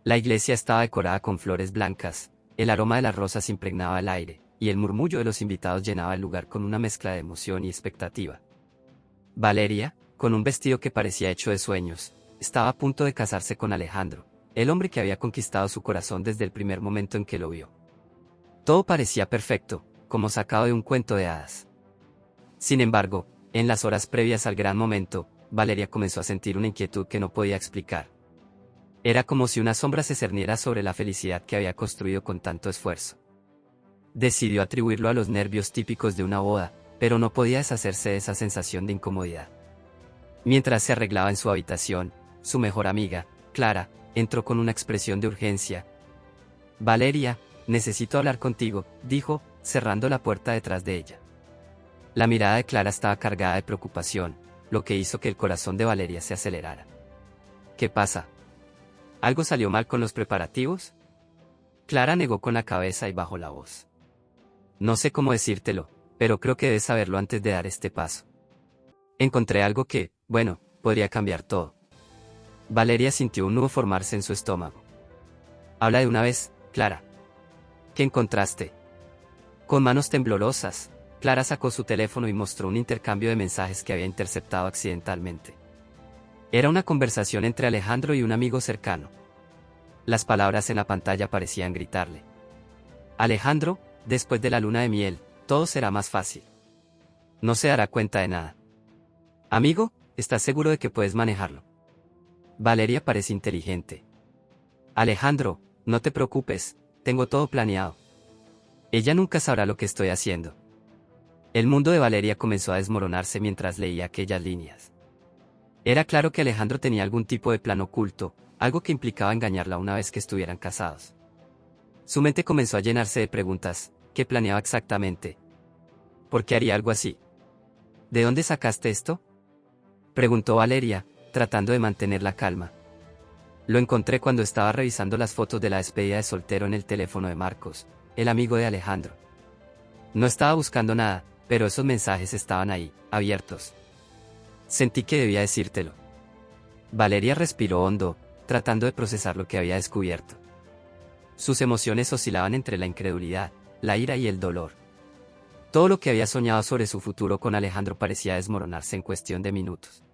La iglesia estaba decorada con flores blancas, el aroma de las rosas impregnaba el aire, y el murmullo de los invitados llenaba el lugar con una mezcla de emoción y expectativa. Valeria, con un vestido que parecía hecho de sueños, estaba a punto de casarse con Alejandro, el hombre que había conquistado su corazón desde el primer momento en que lo vio. Todo parecía perfecto, como sacado de un cuento de hadas. Sin embargo, en las horas previas al gran momento, Valeria comenzó a sentir una inquietud que no podía explicar. Era como si una sombra se cerniera sobre la felicidad que había construido con tanto esfuerzo. Decidió atribuirlo a los nervios típicos de una boda, pero no podía deshacerse de esa sensación de incomodidad. Mientras se arreglaba en su habitación, su mejor amiga, Clara, entró con una expresión de urgencia. «Valeria, necesito hablar contigo», dijo, cerrando la puerta detrás de ella. La mirada de Clara estaba cargada de preocupación, lo que hizo que el corazón de Valeria se acelerara. «¿Qué pasa? ¿Algo salió mal con los preparativos?». Clara negó con la cabeza y bajó la voz. «No sé cómo decírtelo, pero creo que debes saberlo antes de dar este paso. Encontré algo que, bueno, podría cambiar todo». Valeria sintió un nudo formarse en su estómago. «Habla de una vez, Clara. ¿Qué encontraste?». Con manos temblorosas, Clara sacó su teléfono y mostró un intercambio de mensajes que había interceptado accidentalmente. Era una conversación entre Alejandro y un amigo cercano. Las palabras en la pantalla parecían gritarle: «Alejandro, después de la luna de miel, todo será más fácil. No se dará cuenta de nada. Amigo, ¿estás seguro de que puedes manejarlo?». Valeria parece inteligente. «Alejandro, no te preocupes, tengo todo planeado. Ella nunca sabrá lo que estoy haciendo». El mundo de Valeria comenzó a desmoronarse mientras leía aquellas líneas. Era claro que Alejandro tenía algún tipo de plan oculto, algo que implicaba engañarla una vez que estuvieran casados. Su mente comenzó a llenarse de preguntas. ¿Qué planeaba exactamente? ¿Por qué haría algo así? ¿De dónde sacaste esto?, preguntó Valeria, tratando de mantener la calma. Lo encontré cuando estaba revisando las fotos de la despedida de soltero en el teléfono de Marcos, el amigo de Alejandro. No estaba buscando nada, pero esos mensajes estaban ahí, abiertos. Sentí que debía decírtelo. Valeria respiró hondo, tratando de procesar lo que había descubierto. Sus emociones oscilaban entre la incredulidad, la ira y el dolor. Todo lo que había soñado sobre su futuro con Alejandro parecía desmoronarse en cuestión de minutos.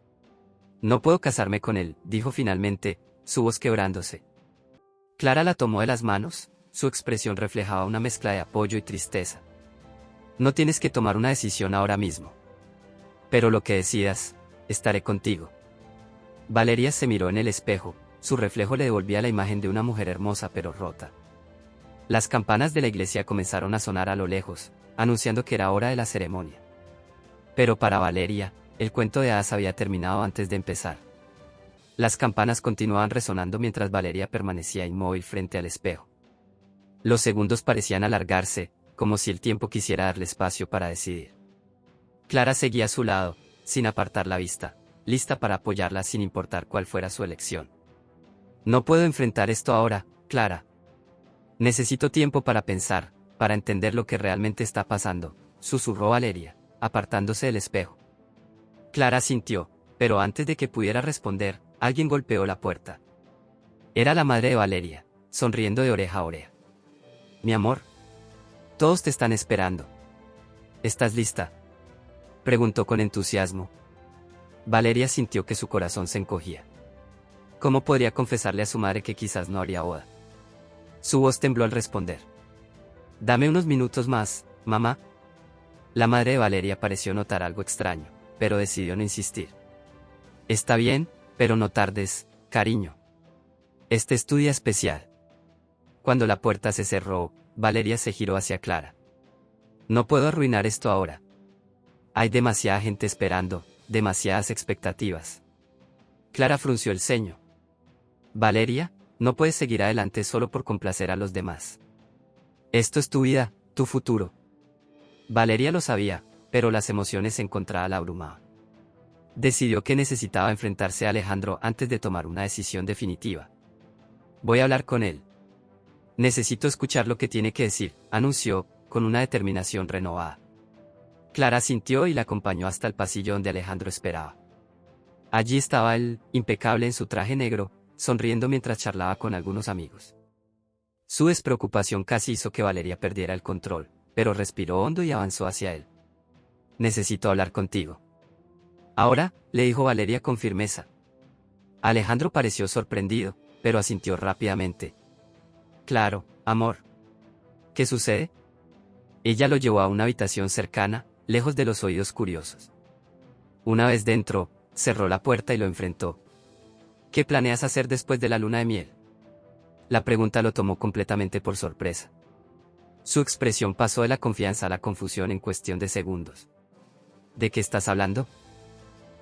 «No puedo casarme con él», dijo finalmente, su voz quebrándose. Clara la tomó de las manos, su expresión reflejaba una mezcla de apoyo y tristeza. «No tienes que tomar una decisión ahora mismo. Pero lo que decidas, estaré contigo». Valeria se miró en el espejo, su reflejo le devolvía la imagen de una mujer hermosa pero rota. Las campanas de la iglesia comenzaron a sonar a lo lejos, anunciando que era hora de la ceremonia. Pero para Valeria, el cuento de hadas había terminado antes de empezar. Las campanas continuaban resonando mientras Valeria permanecía inmóvil frente al espejo. Los segundos parecían alargarse, como si el tiempo quisiera darle espacio para decidir. Clara seguía a su lado, sin apartar la vista, lista para apoyarla sin importar cuál fuera su elección. «No puedo enfrentar esto ahora, Clara. Necesito tiempo para pensar, para entender lo que realmente está pasando», susurró Valeria, apartándose del espejo. Clara asintió, pero antes de que pudiera responder, alguien golpeó la puerta. Era la madre de Valeria, sonriendo de oreja a oreja. «Mi amor. Todos te están esperando. ¿Estás lista?», preguntó con entusiasmo. Valeria sintió que su corazón se encogía. ¿Cómo podría confesarle a su madre que quizás no haría boda? Su voz tembló al responder. «Dame unos minutos más, mamá». La madre de Valeria pareció notar algo extraño, pero decidió no insistir. «Está bien, pero no tardes, cariño. Este es tu día especial». Cuando la puerta se cerró, Valeria se giró hacia Clara. «No puedo arruinar esto ahora. Hay demasiada gente esperando, demasiadas expectativas». Clara frunció el ceño. «Valeria, no puedes seguir adelante solo por complacer a los demás. Esto es tu vida, tu futuro». Valeria lo sabía, pero las emociones encontradas la abrumaban. Decidió que necesitaba enfrentarse a Alejandro antes de tomar una decisión definitiva. «Voy a hablar con él. Necesito escuchar lo que tiene que decir», anunció, con una determinación renovada. Clara asintió y la acompañó hasta el pasillo donde Alejandro esperaba. Allí estaba él, impecable en su traje negro, sonriendo mientras charlaba con algunos amigos. Su despreocupación casi hizo que Valeria perdiera el control, pero respiró hondo y avanzó hacia él. Necesito hablar contigo. Ahora, le dijo Valeria con firmeza. Alejandro pareció sorprendido, pero asintió rápidamente. Claro, amor. ¿Qué sucede? Ella lo llevó a una habitación cercana, lejos de los oídos curiosos. Una vez dentro, cerró la puerta y lo enfrentó. ¿Qué planeas hacer después de la luna de miel? La pregunta lo tomó completamente por sorpresa. Su expresión pasó de la confianza a la confusión en cuestión de segundos. ¿De qué estás hablando?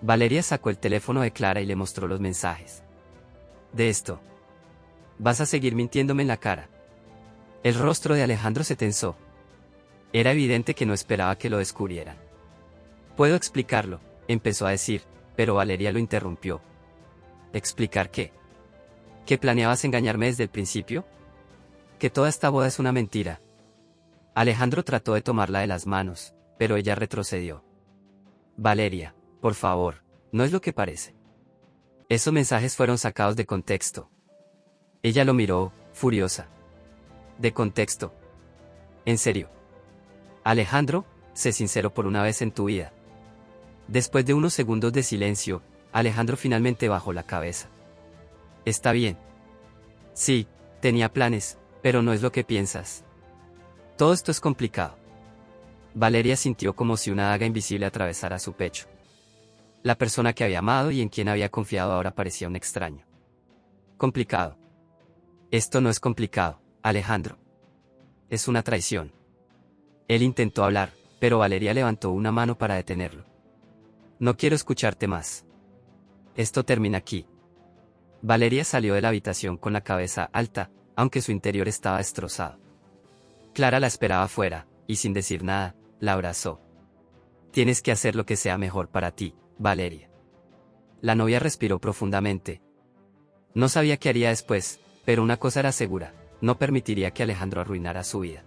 Valeria sacó el teléfono de Clara y le mostró los mensajes. De esto. ¿Vas a seguir mintiéndome en la cara? El rostro de Alejandro se tensó. Era evidente que no esperaba que lo descubrieran. Puedo explicarlo, empezó a decir, pero Valeria lo interrumpió. ¿Explicar qué? ¿Que planeabas engañarme desde el principio? Que toda esta boda es una mentira. Alejandro trató de tomarla de las manos, pero ella retrocedió. Valeria, por favor, no es lo que parece. Esos mensajes fueron sacados de contexto. Ella lo miró, furiosa. ¿De contexto? ¿En serio? Alejandro, sé sincero por una vez en tu vida. Después de unos segundos de silencio, Alejandro finalmente bajó la cabeza. Está bien. Sí, tenía planes, pero no es lo que piensas. Todo esto es complicado. Valeria sintió como si una daga invisible atravesara su pecho. La persona que había amado y en quien había confiado ahora parecía un extraño. Complicado. Esto no es complicado, Alejandro. Es una traición. Él intentó hablar, pero Valeria levantó una mano para detenerlo. No quiero escucharte más. Esto termina aquí. Valeria salió de la habitación con la cabeza alta, aunque su interior estaba destrozado. Clara la esperaba afuera, y sin decir nada, la abrazó. Tienes que hacer lo que sea mejor para ti, Valeria. La novia respiró profundamente. No sabía qué haría después, pero una cosa era segura, no permitiría que Alejandro arruinara su vida.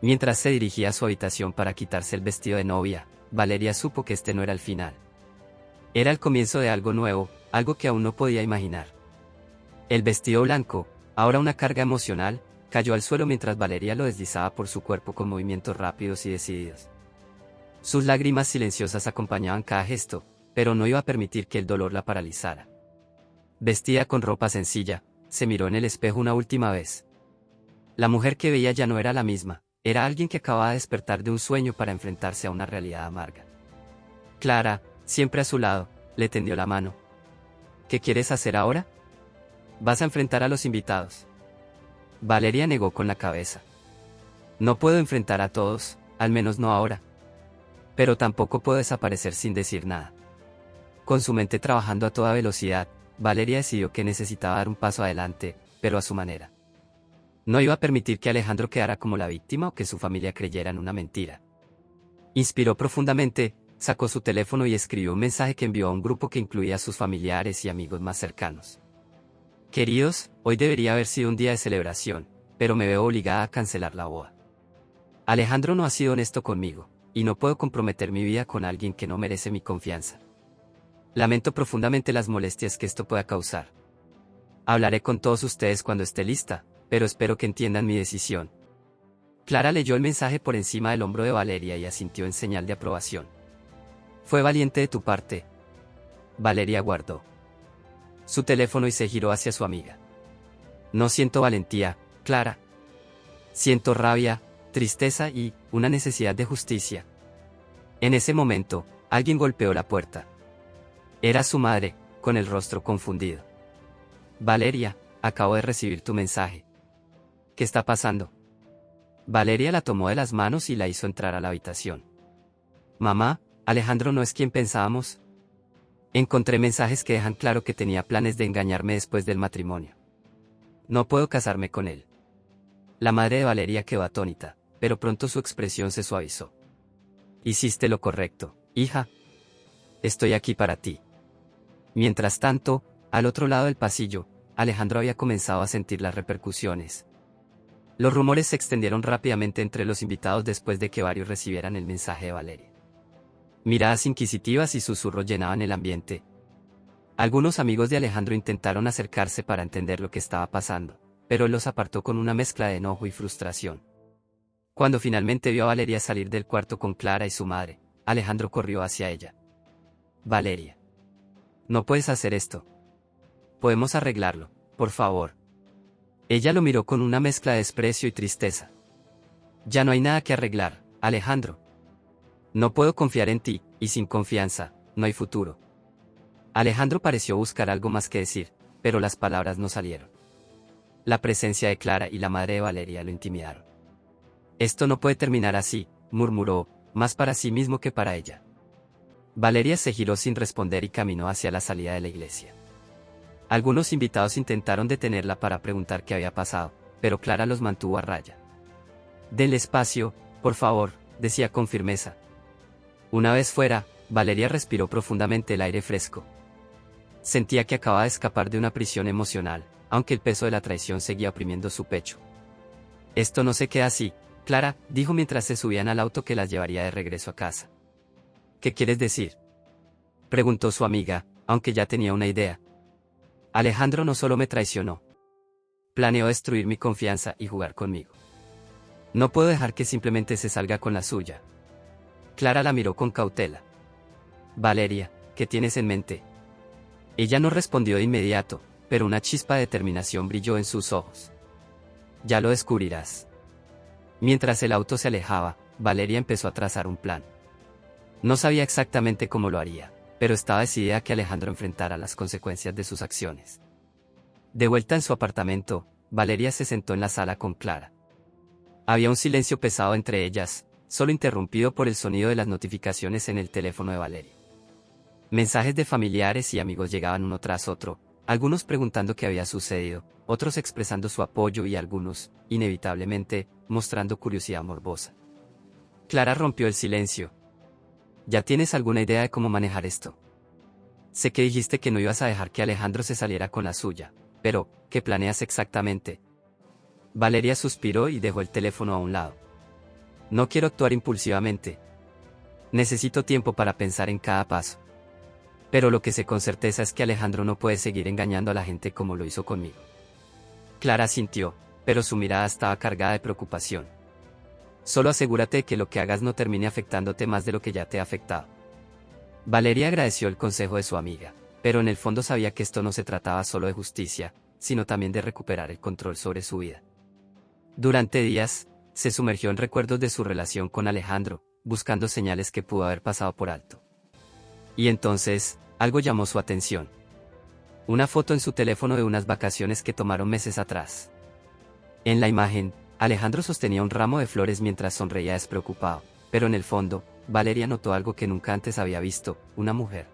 Mientras se dirigía a su habitación para quitarse el vestido de novia, Valeria supo que este no era el final. Era el comienzo de algo nuevo, algo que aún no podía imaginar. El vestido blanco, ahora una carga emocional, cayó al suelo mientras Valeria lo deslizaba por su cuerpo con movimientos rápidos y decididos. Sus lágrimas silenciosas acompañaban cada gesto, pero no iba a permitir que el dolor la paralizara. Vestida con ropa sencilla, se miró en el espejo una última vez. La mujer que veía ya no era la misma, era alguien que acababa de despertar de un sueño para enfrentarse a una realidad amarga. Clara, siempre a su lado, le tendió la mano. ¿Qué quieres hacer ahora? Vas a enfrentar a los invitados. Valeria negó con la cabeza. No puedo enfrentar a todos, al menos no ahora. Pero tampoco puedo desaparecer sin decir nada. Con su mente trabajando a toda velocidad, Valeria decidió que necesitaba dar un paso adelante, pero a su manera. No iba a permitir que Alejandro quedara como la víctima o que su familia creyera en una mentira. Inspiró profundamente, sacó su teléfono y escribió un mensaje que envió a un grupo que incluía a sus familiares y amigos más cercanos. Queridos, hoy debería haber sido un día de celebración, pero me veo obligada a cancelar la boda. Alejandro no ha sido honesto conmigo, y no puedo comprometer mi vida con alguien que no merece mi confianza. Lamento profundamente las molestias que esto pueda causar. Hablaré con todos ustedes cuando esté lista, pero espero que entiendan mi decisión. Clara leyó el mensaje por encima del hombro de Valeria y asintió en señal de aprobación. Fue valiente de tu parte. Valeria guardó su teléfono y se giró hacia su amiga. No siento valentía, Clara. Siento rabia, tristeza y una necesidad de justicia. En ese momento, alguien golpeó la puerta. Era su madre, con el rostro confundido. Valeria, acabo de recibir tu mensaje. ¿Qué está pasando? Valeria la tomó de las manos y la hizo entrar a la habitación. Mamá, Alejandro no es quien pensábamos. Encontré mensajes que dejan claro que tenía planes de engañarme después del matrimonio. No puedo casarme con él. La madre de Valeria quedó atónita, pero pronto su expresión se suavizó. Hiciste lo correcto, hija. Estoy aquí para ti. Mientras tanto, al otro lado del pasillo, Alejandro había comenzado a sentir las repercusiones. Los rumores se extendieron rápidamente entre los invitados después de que varios recibieran el mensaje de Valeria. Miradas inquisitivas y susurros llenaban el ambiente. Algunos amigos de Alejandro intentaron acercarse para entender lo que estaba pasando, pero él los apartó con una mezcla de enojo y frustración. Cuando finalmente vio a Valeria salir del cuarto con Clara y su madre, Alejandro corrió hacia ella. Valeria. No puedes hacer esto. Podemos arreglarlo, por favor. Ella lo miró con una mezcla de desprecio y tristeza. Ya no hay nada que arreglar, Alejandro. No puedo confiar en ti, y sin confianza, no hay futuro. Alejandro pareció buscar algo más que decir, pero las palabras no salieron. La presencia de Clara y la madre de Valeria lo intimidaron. Esto no puede terminar así, murmuró, más para sí mismo que para ella. Valeria se giró sin responder y caminó hacia la salida de la iglesia. Algunos invitados intentaron detenerla para preguntar qué había pasado, pero Clara los mantuvo a raya. Denle espacio, por favor, decía con firmeza. Una vez fuera, Valeria respiró profundamente el aire fresco. Sentía que acababa de escapar de una prisión emocional, aunque el peso de la traición seguía oprimiendo su pecho. Esto no se queda así, Clara, dijo mientras se subían al auto que las llevaría de regreso a casa. ¿Qué quieres decir?, preguntó su amiga, aunque ya tenía una idea. Alejandro no solo me traicionó. Planeó destruir mi confianza y jugar conmigo. No puedo dejar que simplemente se salga con la suya. Clara la miró con cautela. Valeria, ¿qué tienes en mente? Ella no respondió de inmediato, pero una chispa de determinación brilló en sus ojos. Ya lo descubrirás. Mientras el auto se alejaba, Valeria empezó a trazar un plan. No sabía exactamente cómo lo haría, pero estaba decidida a que Alejandro enfrentara las consecuencias de sus acciones. De vuelta en su apartamento, Valeria se sentó en la sala con Clara. Había un silencio pesado entre ellas, solo interrumpido por el sonido de las notificaciones en el teléfono de Valeria. Mensajes de familiares y amigos llegaban uno tras otro, algunos preguntando qué había sucedido, otros expresando su apoyo y algunos, inevitablemente, mostrando curiosidad morbosa. Clara rompió el silencio. ¿Ya tienes alguna idea de cómo manejar esto? Sé que dijiste que no ibas a dejar que Alejandro se saliera con la suya, pero, ¿qué planeas exactamente? Valeria suspiró y dejó el teléfono a un lado. No quiero actuar impulsivamente. Necesito tiempo para pensar en cada paso. Pero lo que sé con certeza es que Alejandro no puede seguir engañando a la gente como lo hizo conmigo. Clara asintió, pero su mirada estaba cargada de preocupación. Solo asegúrate de que lo que hagas no termine afectándote más de lo que ya te ha afectado. Valeria agradeció el consejo de su amiga, pero en el fondo sabía que esto no se trataba solo de justicia, sino también de recuperar el control sobre su vida. Durante días, se sumergió en recuerdos de su relación con Alejandro, buscando señales que pudo haber pasado por alto. Y entonces, algo llamó su atención. Una foto en su teléfono de unas vacaciones que tomaron meses atrás. En la imagen, Alejandro sostenía un ramo de flores mientras sonreía despreocupado, pero en el fondo, Valeria notó algo que nunca antes había visto, una mujer.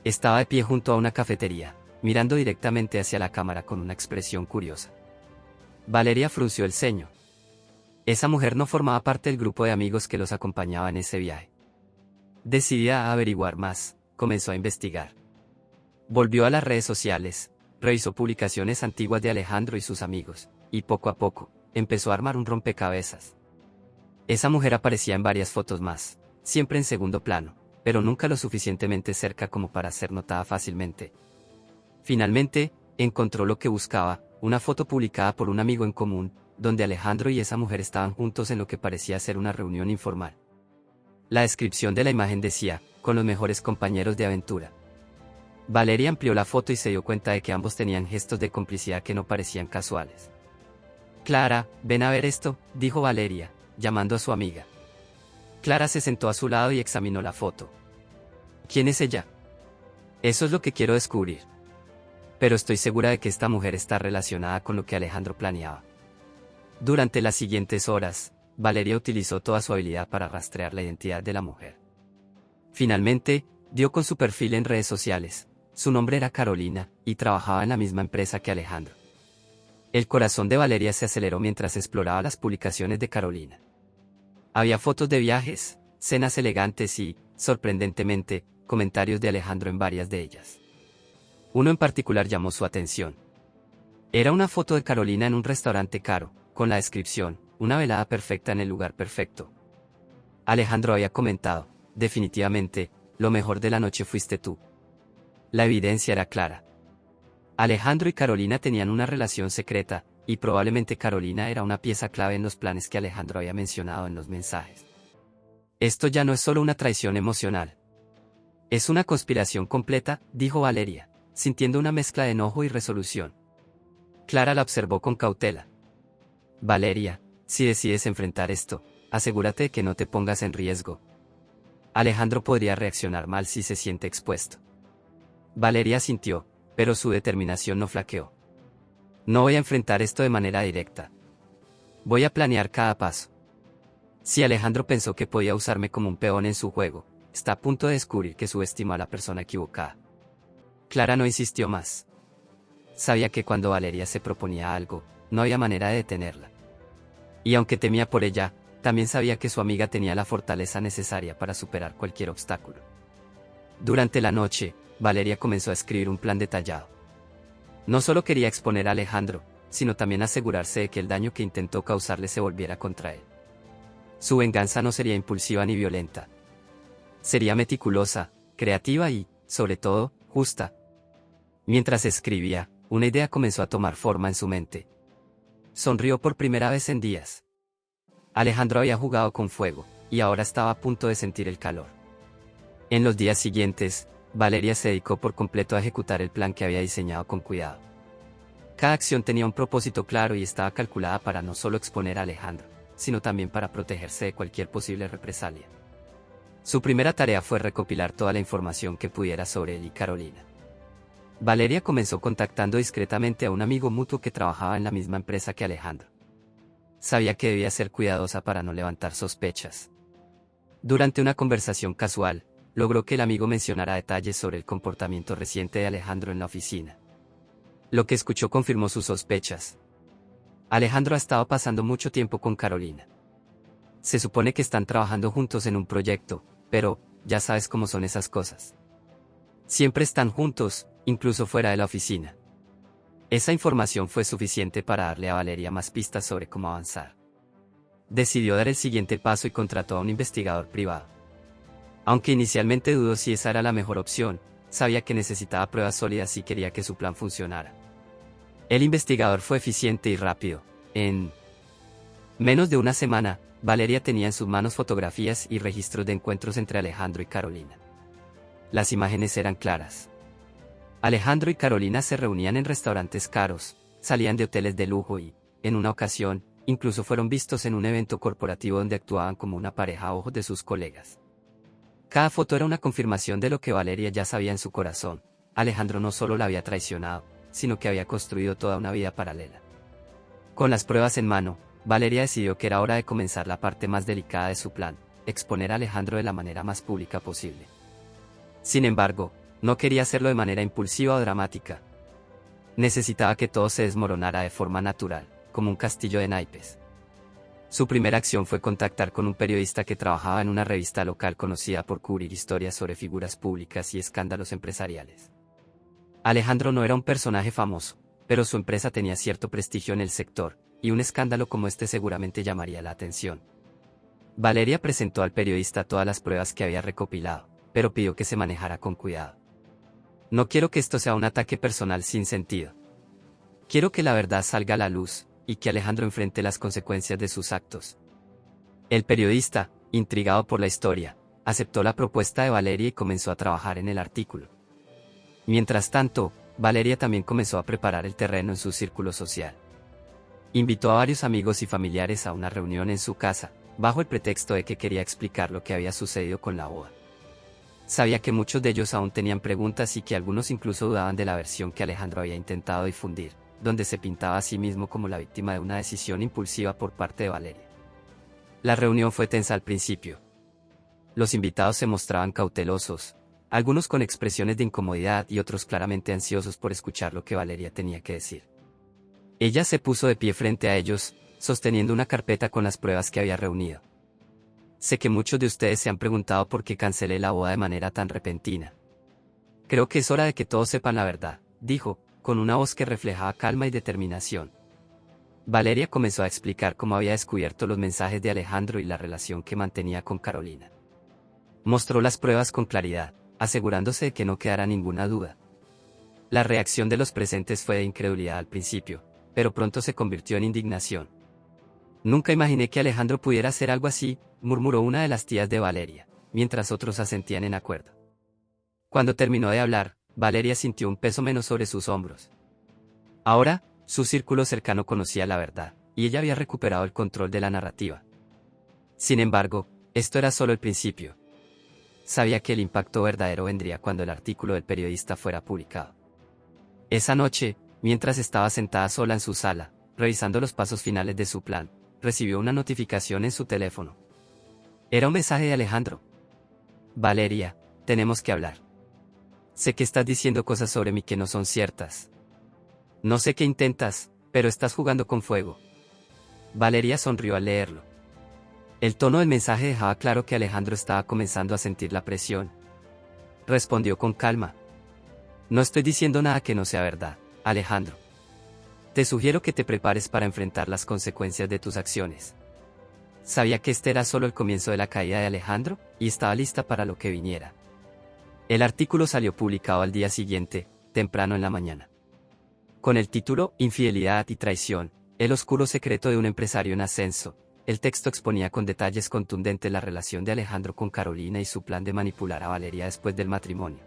Estaba de pie junto a una cafetería, mirando directamente hacia la cámara con una expresión curiosa. Valeria frunció el ceño. Esa mujer no formaba parte del grupo de amigos que los acompañaba en ese viaje. Decidida a averiguar más, comenzó a investigar. Volvió a las redes sociales, revisó publicaciones antiguas de Alejandro y sus amigos, y poco a poco, empezó a armar un rompecabezas. Esa mujer aparecía en varias fotos más, siempre en segundo plano, pero nunca lo suficientemente cerca como para ser notada fácilmente. Finalmente, encontró lo que buscaba, una foto publicada por un amigo en común, donde Alejandro y esa mujer estaban juntos en lo que parecía ser una reunión informal. La descripción de la imagen decía, con los mejores compañeros de aventura. Valeria amplió la foto y se dio cuenta de que ambos tenían gestos de complicidad que no parecían casuales. Clara, ven a ver esto, dijo Valeria, llamando a su amiga. Clara se sentó a su lado y examinó la foto. ¿Quién es ella? Eso es lo que quiero descubrir. Pero estoy segura de que esta mujer está relacionada con lo que Alejandro planeaba. Durante las siguientes horas, Valeria utilizó toda su habilidad para rastrear la identidad de la mujer. Finalmente, dio con su perfil en redes sociales. Su nombre era Carolina, y trabajaba en la misma empresa que Alejandro. El corazón de Valeria se aceleró mientras exploraba las publicaciones de Carolina. Había fotos de viajes, cenas elegantes y, sorprendentemente, comentarios de Alejandro en varias de ellas. Uno en particular llamó su atención. Era una foto de Carolina en un restaurante caro, con la descripción, una velada perfecta en el lugar perfecto. Alejandro había comentado, definitivamente, lo mejor de la noche fuiste tú. La evidencia era clara. Alejandro y Carolina tenían una relación secreta, y probablemente Carolina era una pieza clave en los planes que Alejandro había mencionado en los mensajes. Esto ya no es solo una traición emocional. Es una conspiración completa, dijo Valeria, sintiendo una mezcla de enojo y resolución. Clara la observó con cautela. Valeria, si decides enfrentar esto, asegúrate de que no te pongas en riesgo. Alejandro podría reaccionar mal si se siente expuesto. Valeria asintió, pero su determinación no flaqueó. No voy a enfrentar esto de manera directa. Voy a planear cada paso. Si Alejandro pensó que podía usarme como un peón en su juego, está a punto de descubrir que subestimó a la persona equivocada. Clara no insistió más. Sabía que cuando Valeria se proponía algo, no había manera de detenerla. Y aunque temía por ella, también sabía que su amiga tenía la fortaleza necesaria para superar cualquier obstáculo. Durante la noche, Valeria comenzó a escribir un plan detallado. No solo quería exponer a Alejandro, sino también asegurarse de que el daño que intentó causarle se volviera contra él. Su venganza no sería impulsiva ni violenta. Sería meticulosa, creativa y, sobre todo, justa. Mientras escribía, una idea comenzó a tomar forma en su mente. Sonrió por primera vez en días. Alejandro había jugado con fuego, y ahora estaba a punto de sentir el calor. En los días siguientes, Valeria se dedicó por completo a ejecutar el plan que había diseñado con cuidado. Cada acción tenía un propósito claro y estaba calculada para no solo exponer a Alejandro, sino también para protegerse de cualquier posible represalia. Su primera tarea fue recopilar toda la información que pudiera sobre él y Carolina. Valeria comenzó contactando discretamente a un amigo mutuo que trabajaba en la misma empresa que Alejandro. Sabía que debía ser cuidadosa para no levantar sospechas. Durante una conversación casual, logró que el amigo mencionara detalles sobre el comportamiento reciente de Alejandro en la oficina. Lo que escuchó confirmó sus sospechas. Alejandro ha estado pasando mucho tiempo con Carolina. Se supone que están trabajando juntos en un proyecto, pero, ya sabes cómo son esas cosas. Siempre están juntos, incluso fuera de la oficina. Esa información fue suficiente para darle a Valeria más pistas sobre cómo avanzar. Decidió dar el siguiente paso y contrató a un investigador privado. Aunque inicialmente dudó si esa era la mejor opción, sabía que necesitaba pruebas sólidas y quería que su plan funcionara. El investigador fue eficiente y rápido. En menos de una semana, Valeria tenía en sus manos fotografías y registros de encuentros entre Alejandro y Carolina. Las imágenes eran claras. Alejandro y Carolina se reunían en restaurantes caros, salían de hoteles de lujo y, en una ocasión, incluso fueron vistos en un evento corporativo donde actuaban como una pareja a ojos de sus colegas. Cada foto era una confirmación de lo que Valeria ya sabía en su corazón. Alejandro no solo la había traicionado, sino que había construido toda una vida paralela. Con las pruebas en mano, Valeria decidió que era hora de comenzar la parte más delicada de su plan, exponer a Alejandro de la manera más pública posible. Sin embargo, no quería hacerlo de manera impulsiva o dramática. Necesitaba que todo se desmoronara de forma natural, como un castillo de naipes. Su primera acción fue contactar con un periodista que trabajaba en una revista local conocida por cubrir historias sobre figuras públicas y escándalos empresariales. Alejandro no era un personaje famoso, pero su empresa tenía cierto prestigio en el sector, y un escándalo como este seguramente llamaría la atención. Valeria presentó al periodista todas las pruebas que había recopilado, pero pidió que se manejara con cuidado. No quiero que esto sea un ataque personal sin sentido. Quiero que la verdad salga a la luz, y que Alejandro enfrente las consecuencias de sus actos. El periodista, intrigado por la historia, aceptó la propuesta de Valeria y comenzó a trabajar en el artículo. Mientras tanto, Valeria también comenzó a preparar el terreno en su círculo social. Invitó a varios amigos y familiares a una reunión en su casa, bajo el pretexto de que quería explicar lo que había sucedido con la boda. Sabía que muchos de ellos aún tenían preguntas y que algunos incluso dudaban de la versión que Alejandro había intentado difundir, donde se pintaba a sí mismo como la víctima de una decisión impulsiva por parte de Valeria. La reunión fue tensa al principio. Los invitados se mostraban cautelosos, algunos con expresiones de incomodidad y otros claramente ansiosos por escuchar lo que Valeria tenía que decir. Ella se puso de pie frente a ellos, sosteniendo una carpeta con las pruebas que había reunido. Sé que muchos de ustedes se han preguntado por qué cancelé la boda de manera tan repentina. Creo que es hora de que todos sepan la verdad, dijo, con una voz que reflejaba calma y determinación. Valeria comenzó a explicar cómo había descubierto los mensajes de Alejandro y la relación que mantenía con Carolina. Mostró las pruebas con claridad, asegurándose de que no quedara ninguna duda. La reacción de los presentes fue de incredulidad al principio, pero pronto se convirtió en indignación. Nunca imaginé que Alejandro pudiera hacer algo así, murmuró una de las tías de Valeria, mientras otros asentían en acuerdo. Cuando terminó de hablar, Valeria sintió un peso menos sobre sus hombros. Ahora, su círculo cercano conocía la verdad, y ella había recuperado el control de la narrativa. Sin embargo, esto era solo el principio. Sabía que el impacto verdadero vendría cuando el artículo del periodista fuera publicado. Esa noche, mientras estaba sentada sola en su sala, revisando los pasos finales de su plan, recibió una notificación en su teléfono. Era un mensaje de Alejandro. Valeria, tenemos que hablar. Sé que estás diciendo cosas sobre mí que no son ciertas. No sé qué intentas, pero estás jugando con fuego. Valeria sonrió al leerlo. El tono del mensaje dejaba claro que Alejandro estaba comenzando a sentir la presión. Respondió con calma. No estoy diciendo nada que no sea verdad, Alejandro. Te sugiero que te prepares para enfrentar las consecuencias de tus acciones. Sabía que este era solo el comienzo de la caída de Alejandro, y estaba lista para lo que viniera. El artículo salió publicado al día siguiente, temprano en la mañana. Con el título Infidelidad y traición, el oscuro secreto de un empresario en ascenso, el texto exponía con detalles contundentes la relación de Alejandro con Carolina y su plan de manipular a Valeria después del matrimonio.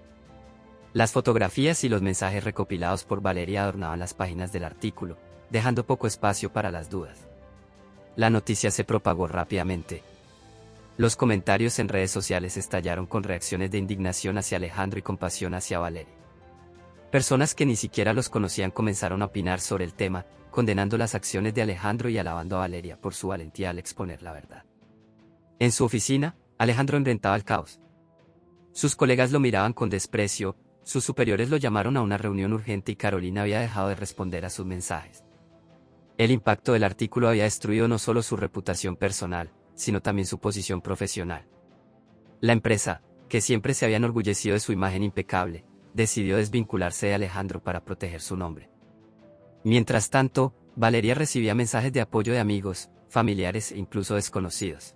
Las fotografías y los mensajes recopilados por Valeria adornaban las páginas del artículo, dejando poco espacio para las dudas. La noticia se propagó rápidamente. Los comentarios en redes sociales estallaron con reacciones de indignación hacia Alejandro y compasión hacia Valeria. Personas que ni siquiera los conocían comenzaron a opinar sobre el tema, condenando las acciones de Alejandro y alabando a Valeria por su valentía al exponer la verdad. En su oficina, Alejandro enfrentaba el caos. Sus colegas lo miraban con desprecio, sus superiores lo llamaron a una reunión urgente y Carolina había dejado de responder a sus mensajes. El impacto del artículo había destruido no solo su reputación personal, sino también su posición profesional. La empresa, que siempre se había enorgullecido de su imagen impecable, decidió desvincularse de Alejandro para proteger su nombre. Mientras tanto, Valeria recibía mensajes de apoyo de amigos, familiares e incluso desconocidos.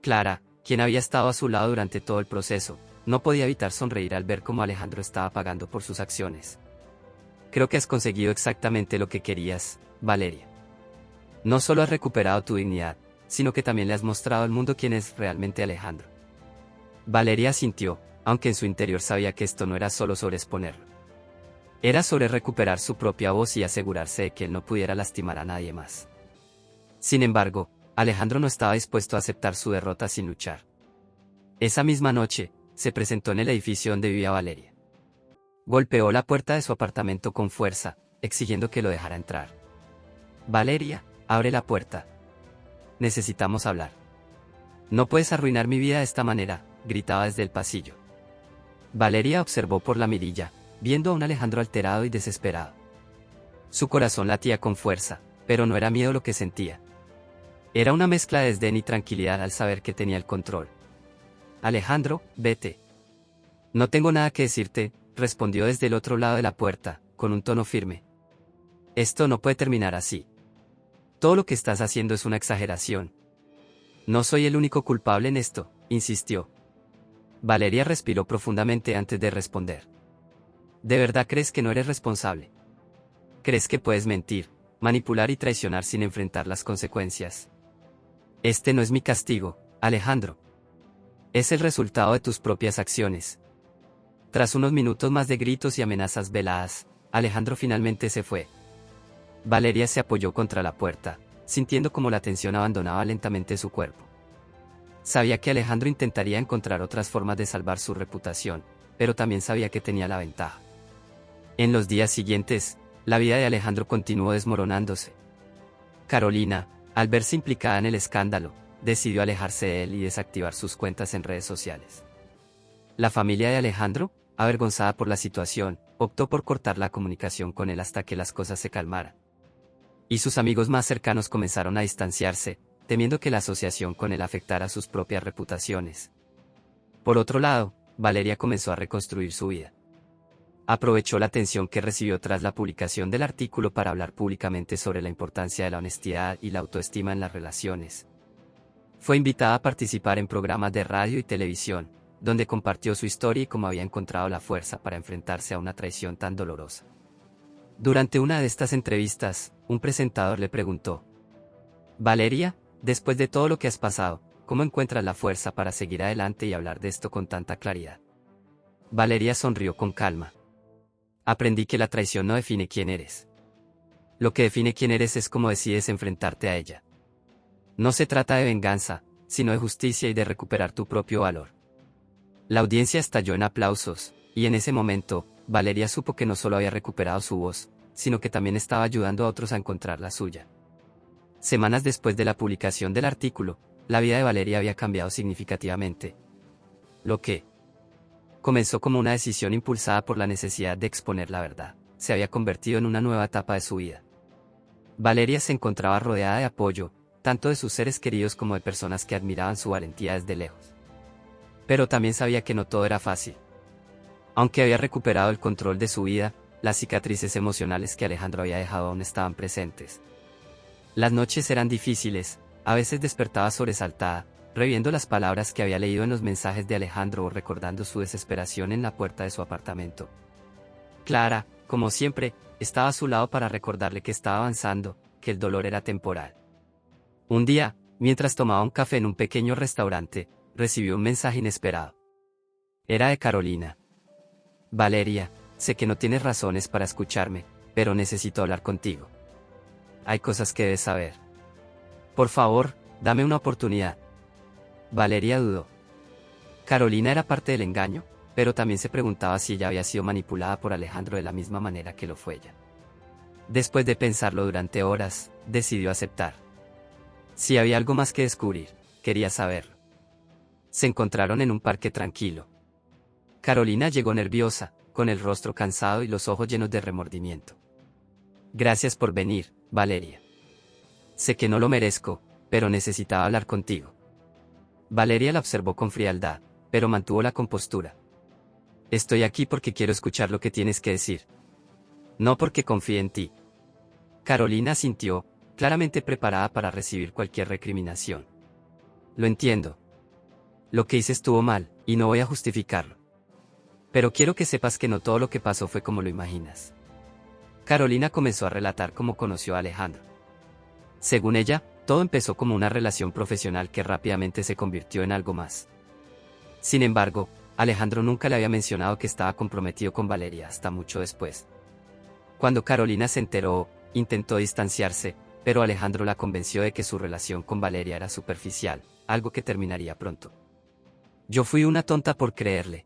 Clara, quien había estado a su lado durante todo el proceso, no podía evitar sonreír al ver cómo Alejandro estaba pagando por sus acciones. Creo que has conseguido exactamente lo que querías, Valeria. No solo has recuperado tu dignidad, sino que también le has mostrado al mundo quién es realmente Alejandro. Valeria asintió, aunque en su interior sabía que esto no era solo sobre exponerlo. Era sobre recuperar su propia voz y asegurarse de que él no pudiera lastimar a nadie más. Sin embargo, Alejandro no estaba dispuesto a aceptar su derrota sin luchar. Esa misma noche, se presentó en el edificio donde vivía Valeria. Golpeó la puerta de su apartamento con fuerza, exigiendo que lo dejara entrar. Valeria, abre la puerta. Necesitamos hablar. No puedes arruinar mi vida de esta manera, gritaba desde el pasillo. Valeria observó por la mirilla, viendo a un Alejandro alterado y desesperado. Su corazón latía con fuerza, pero no era miedo lo que sentía. Era una mezcla de desdén y tranquilidad al saber que tenía el control. Alejandro, vete. No tengo nada que decirte, respondió desde el otro lado de la puerta, con un tono firme. Esto no puede terminar así. Todo lo que estás haciendo es una exageración. No soy el único culpable en esto, insistió. Valeria respiró profundamente antes de responder. ¿De verdad crees que no eres responsable? ¿Crees que puedes mentir, manipular y traicionar sin enfrentar las consecuencias? Este no es mi castigo, Alejandro. Es el resultado de tus propias acciones. Tras unos minutos más de gritos y amenazas veladas, Alejandro finalmente se fue. Valeria se apoyó contra la puerta, sintiendo como la tensión abandonaba lentamente su cuerpo. Sabía que Alejandro intentaría encontrar otras formas de salvar su reputación, pero también sabía que tenía la ventaja. En los días siguientes, la vida de Alejandro continuó desmoronándose. Carolina, al verse implicada en el escándalo, decidió alejarse de él y desactivar sus cuentas en redes sociales. La familia de Alejandro, avergonzada por la situación, optó por cortar la comunicación con él hasta que las cosas se calmaran. Y sus amigos más cercanos comenzaron a distanciarse, temiendo que la asociación con él afectara sus propias reputaciones. Por otro lado, Valeria comenzó a reconstruir su vida. Aprovechó la atención que recibió tras la publicación del artículo para hablar públicamente sobre la importancia de la honestidad y la autoestima en las relaciones. Fue invitada a participar en programas de radio y televisión, donde compartió su historia y cómo había encontrado la fuerza para enfrentarse a una traición tan dolorosa. Durante una de estas entrevistas, un presentador le preguntó: Valeria, después de todo lo que has pasado, ¿cómo encuentras la fuerza para seguir adelante y hablar de esto con tanta claridad? Valeria sonrió con calma. Aprendí que la traición no define quién eres. Lo que define quién eres es cómo decides enfrentarte a ella. No se trata de venganza, sino de justicia y de recuperar tu propio valor. La audiencia estalló en aplausos, y en ese momento, Valeria supo que no solo había recuperado su voz, sino que también estaba ayudando a otros a encontrar la suya. Semanas después de la publicación del artículo, la vida de Valeria había cambiado significativamente. Lo que comenzó como una decisión impulsada por la necesidad de exponer la verdad, se había convertido en una nueva etapa de su vida. Valeria se encontraba rodeada de apoyo, tanto de sus seres queridos como de personas que admiraban su valentía desde lejos. Pero también sabía que no todo era fácil. Aunque había recuperado el control de su vida, las cicatrices emocionales que Alejandro había dejado aún estaban presentes. Las noches eran difíciles, a veces despertaba sobresaltada, reviendo las palabras que había leído en los mensajes de Alejandro o recordando su desesperación en la puerta de su apartamento. Clara, como siempre, estaba a su lado para recordarle que estaba avanzando, que el dolor era temporal. Un día, mientras tomaba un café en un pequeño restaurante, recibió un mensaje inesperado. Era de Carolina. Valeria, sé que no tienes razones para escucharme, pero necesito hablar contigo. Hay cosas que debes saber. Por favor, dame una oportunidad. Valeria dudó. Carolina era parte del engaño, pero también se preguntaba si ella había sido manipulada por Alejandro de la misma manera que lo fue ella. Después de pensarlo durante horas, decidió aceptar. Si había algo más que descubrir, quería saberlo. Se encontraron en un parque tranquilo. Carolina llegó nerviosa, con el rostro cansado y los ojos llenos de remordimiento. Gracias por venir, Valeria. Sé que no lo merezco, pero necesitaba hablar contigo. Valeria la observó con frialdad, pero mantuvo la compostura. Estoy aquí porque quiero escuchar lo que tienes que decir. No porque confíe en ti. Carolina asintió, claramente preparada para recibir cualquier recriminación. Lo entiendo. Lo que hice estuvo mal, y no voy a justificarlo. Pero quiero que sepas que no todo lo que pasó fue como lo imaginas. Carolina comenzó a relatar cómo conoció a Alejandro. Según ella, todo empezó como una relación profesional que rápidamente se convirtió en algo más. Sin embargo, Alejandro nunca le había mencionado que estaba comprometido con Valeria hasta mucho después. Cuando Carolina se enteró, intentó distanciarse, pero Alejandro la convenció de que su relación con Valeria era superficial, algo que terminaría pronto. Yo fui una tonta por creerle.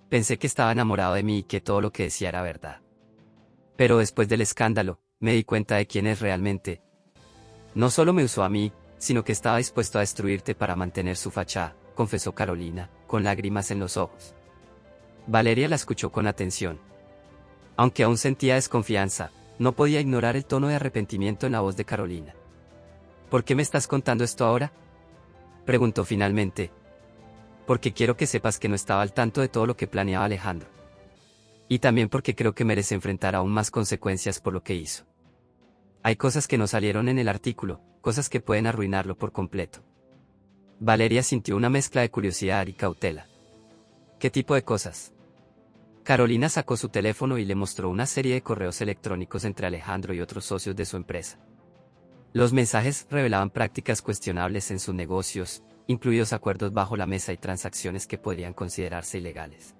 Pensé que estaba enamorado de mí y que todo lo que decía era verdad. Pero después del escándalo, me di cuenta de quién es realmente. No solo me usó a mí, sino que estaba dispuesto a destruirte para mantener su fachada, confesó Carolina, con lágrimas en los ojos. Valeria la escuchó con atención. Aunque aún sentía desconfianza, no podía ignorar el tono de arrepentimiento en la voz de Carolina. ¿Por qué me estás contando esto ahora?, preguntó finalmente. Porque quiero que sepas que no estaba al tanto de todo lo que planeaba Alejandro. Y también porque creo que merece enfrentar aún más consecuencias por lo que hizo. Hay cosas que no salieron en el artículo, cosas que pueden arruinarlo por completo. Valeria sintió una mezcla de curiosidad y cautela. ¿Qué tipo de cosas? Carolina sacó su teléfono y le mostró una serie de correos electrónicos entre Alejandro y otros socios de su empresa. Los mensajes revelaban prácticas cuestionables en sus negocios, incluidos acuerdos bajo la mesa y transacciones que podrían considerarse ilegales.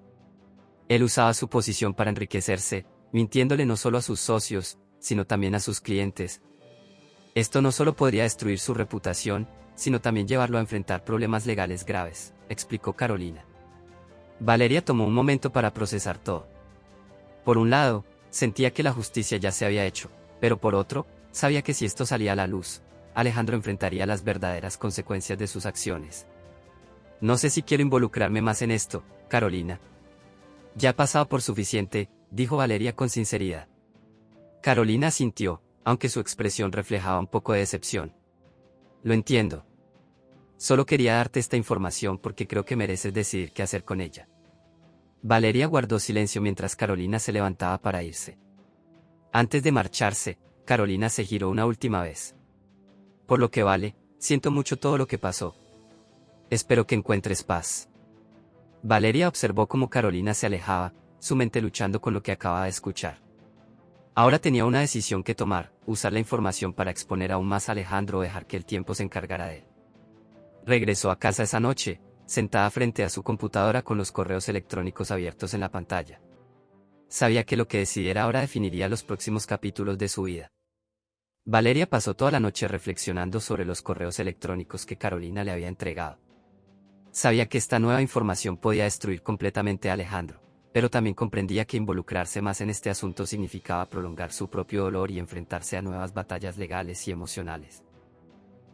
Él usaba su posición para enriquecerse, mintiéndole no solo a sus socios, sino también a sus clientes. Esto no solo podría destruir su reputación, sino también llevarlo a enfrentar problemas legales graves, explicó Carolina. Valeria tomó un momento para procesar todo. Por un lado, sentía que la justicia ya se había hecho, pero por otro, sabía que si esto salía a la luz, Alejandro enfrentaría las verdaderas consecuencias de sus acciones. No sé si quiero involucrarme más en esto, Carolina. Ya he pasado por suficiente, dijo Valeria con sinceridad. Carolina asintió, aunque su expresión reflejaba un poco de decepción. Lo entiendo. Solo quería darte esta información porque creo que mereces decidir qué hacer con ella. Valeria guardó silencio mientras Carolina se levantaba para irse. Antes de marcharse, Carolina se giró una última vez. Por lo que vale, siento mucho todo lo que pasó. Espero que encuentres paz. Valeria observó cómo Carolina se alejaba, su mente luchando con lo que acababa de escuchar. Ahora tenía una decisión que tomar: usar la información para exponer aún más a Alejandro o dejar que el tiempo se encargara de él. Regresó a casa esa noche, sentada frente a su computadora con los correos electrónicos abiertos en la pantalla. Sabía que lo que decidiera ahora definiría los próximos capítulos de su vida. Valeria pasó toda la noche reflexionando sobre los correos electrónicos que Carolina le había entregado. Sabía que esta nueva información podía destruir completamente a Alejandro, pero también comprendía que involucrarse más en este asunto significaba prolongar su propio dolor y enfrentarse a nuevas batallas legales y emocionales.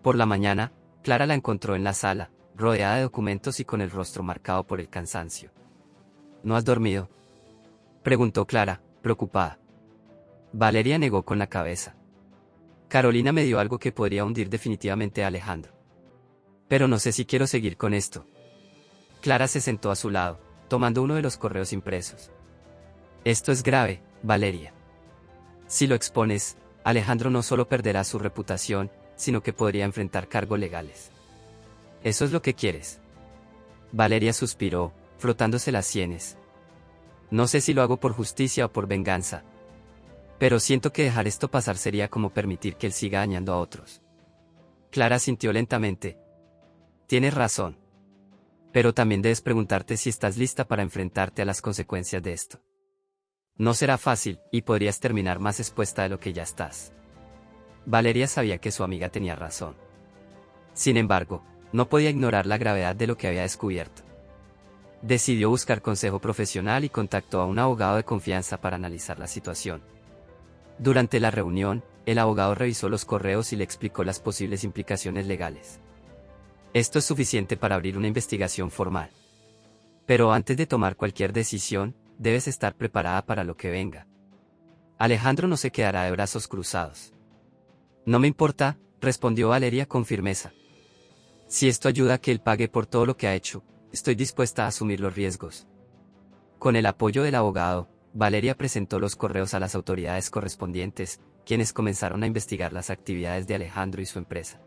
Por la mañana, Clara la encontró en la sala, rodeada de documentos y con el rostro marcado por el cansancio. ¿No has dormido?, preguntó Clara, preocupada. Valeria negó con la cabeza. Carolina me dio algo que podría hundir definitivamente a Alejandro. Pero no sé si quiero seguir con esto. Clara se sentó a su lado, tomando uno de los correos impresos. Esto es grave, Valeria. Si lo expones, Alejandro no solo perderá su reputación, sino que podría enfrentar cargos legales. ¿Eso es lo que quieres? Valeria suspiró, frotándose las sienes. No sé si lo hago por justicia o por venganza. Pero siento que dejar esto pasar sería como permitir que él siga dañando a otros. Clara asintió lentamente. Tienes razón. Pero también debes preguntarte si estás lista para enfrentarte a las consecuencias de esto. No será fácil, y podrías terminar más expuesta de lo que ya estás. Valeria sabía que su amiga tenía razón. Sin embargo, no podía ignorar la gravedad de lo que había descubierto. Decidió buscar consejo profesional y contactó a un abogado de confianza para analizar la situación. Durante la reunión, el abogado revisó los correos y le explicó las posibles implicaciones legales. Esto es suficiente para abrir una investigación formal. Pero antes de tomar cualquier decisión, debes estar preparada para lo que venga. Alejandro no se quedará de brazos cruzados. No me importa, respondió Valeria con firmeza. Si esto ayuda a que él pague por todo lo que ha hecho, estoy dispuesta a asumir los riesgos. Con el apoyo del abogado, Valeria presentó los correos a las autoridades correspondientes, quienes comenzaron a investigar las actividades de Alejandro y su empresa.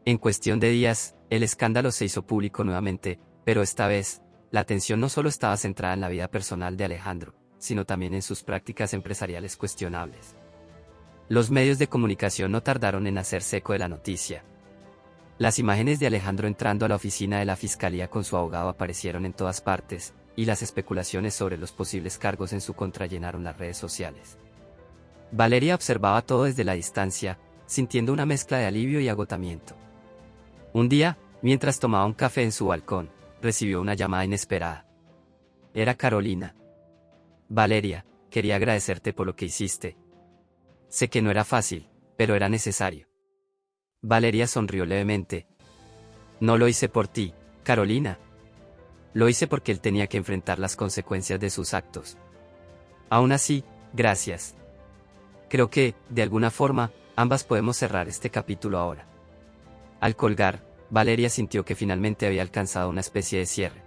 En cuestión de días, el escándalo se hizo público nuevamente, pero esta vez, la atención no solo estaba centrada en la vida personal de Alejandro, sino también en sus prácticas empresariales cuestionables. Los medios de comunicación no tardaron en hacerse eco de la noticia. Las imágenes de Alejandro entrando a la oficina de la fiscalía con su abogado aparecieron en todas partes, y las especulaciones sobre los posibles cargos en su contra llenaron las redes sociales. Valeria observaba todo desde la distancia, sintiendo una mezcla de alivio y agotamiento. Un día, mientras tomaba un café en su balcón, recibió una llamada inesperada. Era Carolina. Valeria, quería agradecerte por lo que hiciste. Sé que no era fácil, pero era necesario. Valeria sonrió levemente. No lo hice por ti, Carolina. Lo hice porque él tenía que enfrentar las consecuencias de sus actos. Aún así, gracias. Creo que, de alguna forma, ambas podemos cerrar este capítulo ahora. Al colgar, Valeria sintió que finalmente había alcanzado una especie de cierre.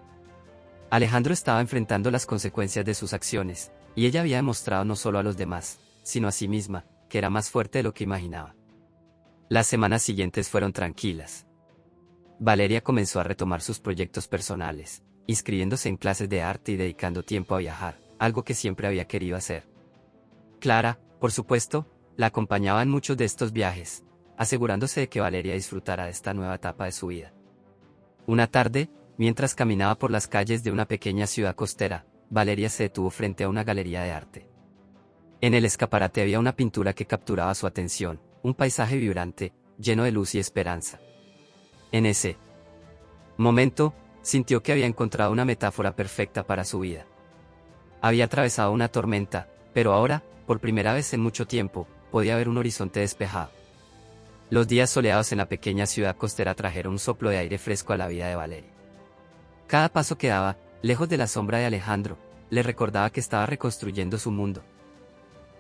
Alejandro estaba enfrentando las consecuencias de sus acciones, y ella había demostrado no solo a los demás, sino a sí misma, que era más fuerte de lo que imaginaba. Las semanas siguientes fueron tranquilas. Valeria comenzó a retomar sus proyectos personales, inscribiéndose en clases de arte y dedicando tiempo a viajar, algo que siempre había querido hacer. Clara, por supuesto, la acompañaba en muchos de estos viajes, asegurándose de que Valeria disfrutara de esta nueva etapa de su vida. Una tarde, mientras caminaba por las calles de una pequeña ciudad costera, Valeria se detuvo frente a una galería de arte. En el escaparate había una pintura que capturaba su atención, un paisaje vibrante, lleno de luz y esperanza. En ese momento, sintió que había encontrado una metáfora perfecta para su vida. Había atravesado una tormenta, pero ahora, por primera vez en mucho tiempo, podía ver un horizonte despejado. Los días soleados en la pequeña ciudad costera trajeron un soplo de aire fresco a la vida de Valeria. Cada paso que daba, lejos de la sombra de Alejandro, le recordaba que estaba reconstruyendo su mundo.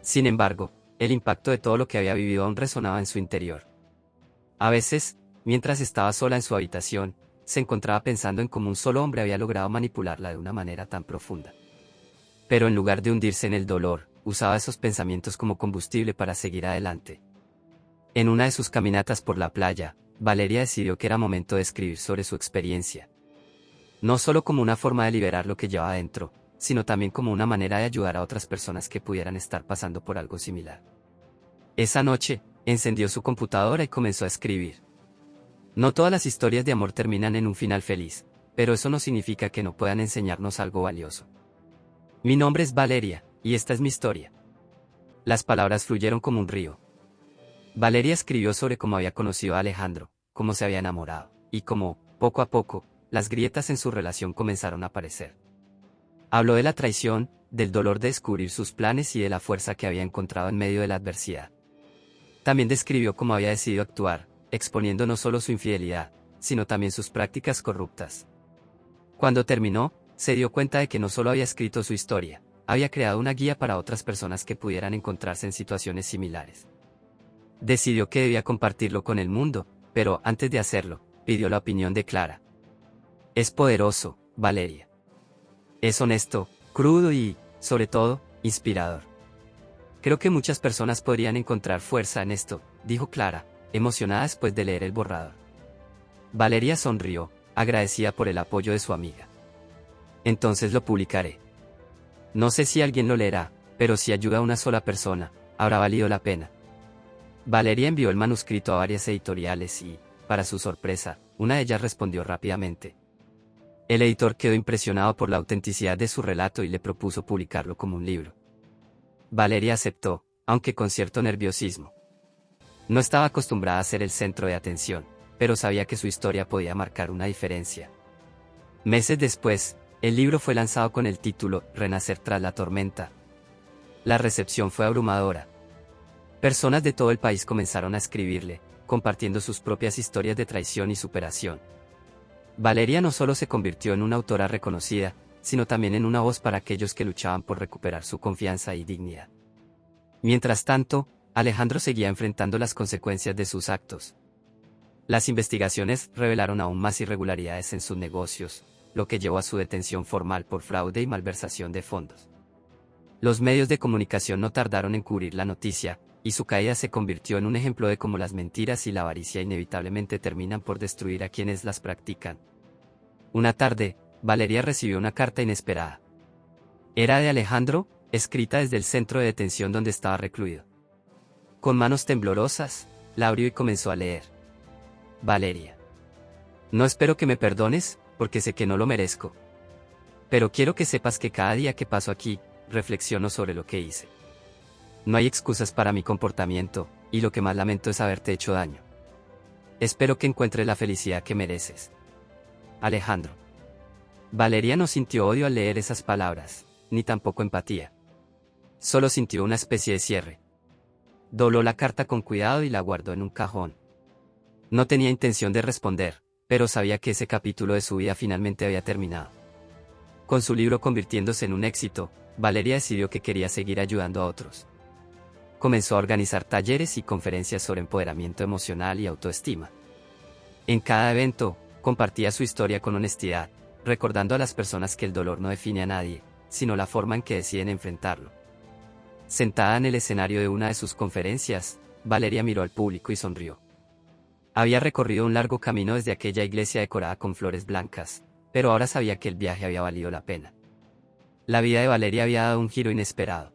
Sin embargo, el impacto de todo lo que había vivido aún resonaba en su interior. A veces, mientras estaba sola en su habitación, se encontraba pensando en cómo un solo hombre había logrado manipularla de una manera tan profunda. Pero en lugar de hundirse en el dolor, usaba esos pensamientos como combustible para seguir adelante. En una de sus caminatas por la playa, Valeria decidió que era momento de escribir sobre su experiencia. no solo como una forma de liberar lo que llevaba adentro, sino también como una manera de ayudar a otras personas que pudieran estar pasando por algo similar. Esa noche, encendió su computadora y comenzó a escribir. No todas las historias de amor terminan en un final feliz, pero eso no significa que no puedan enseñarnos algo valioso. Mi nombre es Valeria, y esta es mi historia. Las palabras fluyeron como un río. Valeria escribió sobre cómo había conocido a Alejandro, cómo se había enamorado, y cómo, poco a poco, las grietas en su relación comenzaron a aparecer. Habló de la traición, del dolor de descubrir sus planes y de la fuerza que había encontrado en medio de la adversidad. También describió cómo había decidido actuar, exponiendo no solo su infidelidad, sino también sus prácticas corruptas. Cuando terminó, se dio cuenta de que no solo había escrito su historia, había creado una guía para otras personas que pudieran encontrarse en situaciones similares. Decidió que debía compartirlo con el mundo, pero antes de hacerlo, pidió la opinión de Clara. Es poderoso, Valeria. Es honesto, crudo y, sobre todo, inspirador. Creo que muchas personas podrían encontrar fuerza en esto, dijo Clara, emocionada después de leer el borrador. Valeria sonrió, agradecida por el apoyo de su amiga. Entonces lo publicaré. No sé si alguien lo leerá, pero si ayuda a una sola persona, habrá valido la pena. Valeria envió el manuscrito a varias editoriales y, para su sorpresa, una de ellas respondió rápidamente. El editor quedó impresionado por la autenticidad de su relato y le propuso publicarlo como un libro. Valeria aceptó, aunque con cierto nerviosismo. No estaba acostumbrada a ser el centro de atención, pero sabía que su historia podía marcar una diferencia. Meses después, el libro fue lanzado con el título Renacer tras la tormenta. La recepción fue abrumadora. Personas de todo el país comenzaron a escribirle, compartiendo sus propias historias de traición y superación. Valeria no solo se convirtió en una autora reconocida, sino también en una voz para aquellos que luchaban por recuperar su confianza y dignidad. Mientras tanto, Alejandro seguía enfrentando las consecuencias de sus actos. Las investigaciones revelaron aún más irregularidades en sus negocios, lo que llevó a su detención formal por fraude y malversación de fondos. Los medios de comunicación no tardaron en cubrir la noticia, y su caída se convirtió en un ejemplo de cómo las mentiras y la avaricia inevitablemente terminan por destruir a quienes las practican. Una tarde, Valeria recibió una carta inesperada. Era de Alejandro, escrita desde el centro de detención donde estaba recluido. Con manos temblorosas, la abrió y comenzó a leer. Valeria. No espero que me perdones, porque sé que no lo merezco. Pero quiero que sepas que cada día que paso aquí, reflexiono sobre lo que hice. No hay excusas para mi comportamiento, y lo que más lamento es haberte hecho daño. Espero que encuentres la felicidad que mereces. Alejandro. Valeria no sintió odio al leer esas palabras, ni tampoco empatía. Solo sintió una especie de cierre. Dobló la carta con cuidado y la guardó en un cajón. No tenía intención de responder, pero sabía que ese capítulo de su vida finalmente había terminado. Con su libro convirtiéndose en un éxito, Valeria decidió que quería seguir ayudando a otros. Comenzó a organizar talleres y conferencias sobre empoderamiento emocional y autoestima. En cada evento, compartía su historia con honestidad, recordando a las personas que el dolor no define a nadie, sino la forma en que deciden enfrentarlo. Sentada en el escenario de una de sus conferencias, Valeria miró al público y sonrió. Había recorrido un largo camino desde aquella iglesia decorada con flores blancas, pero ahora sabía que el viaje había valido la pena. La vida de Valeria había dado un giro inesperado.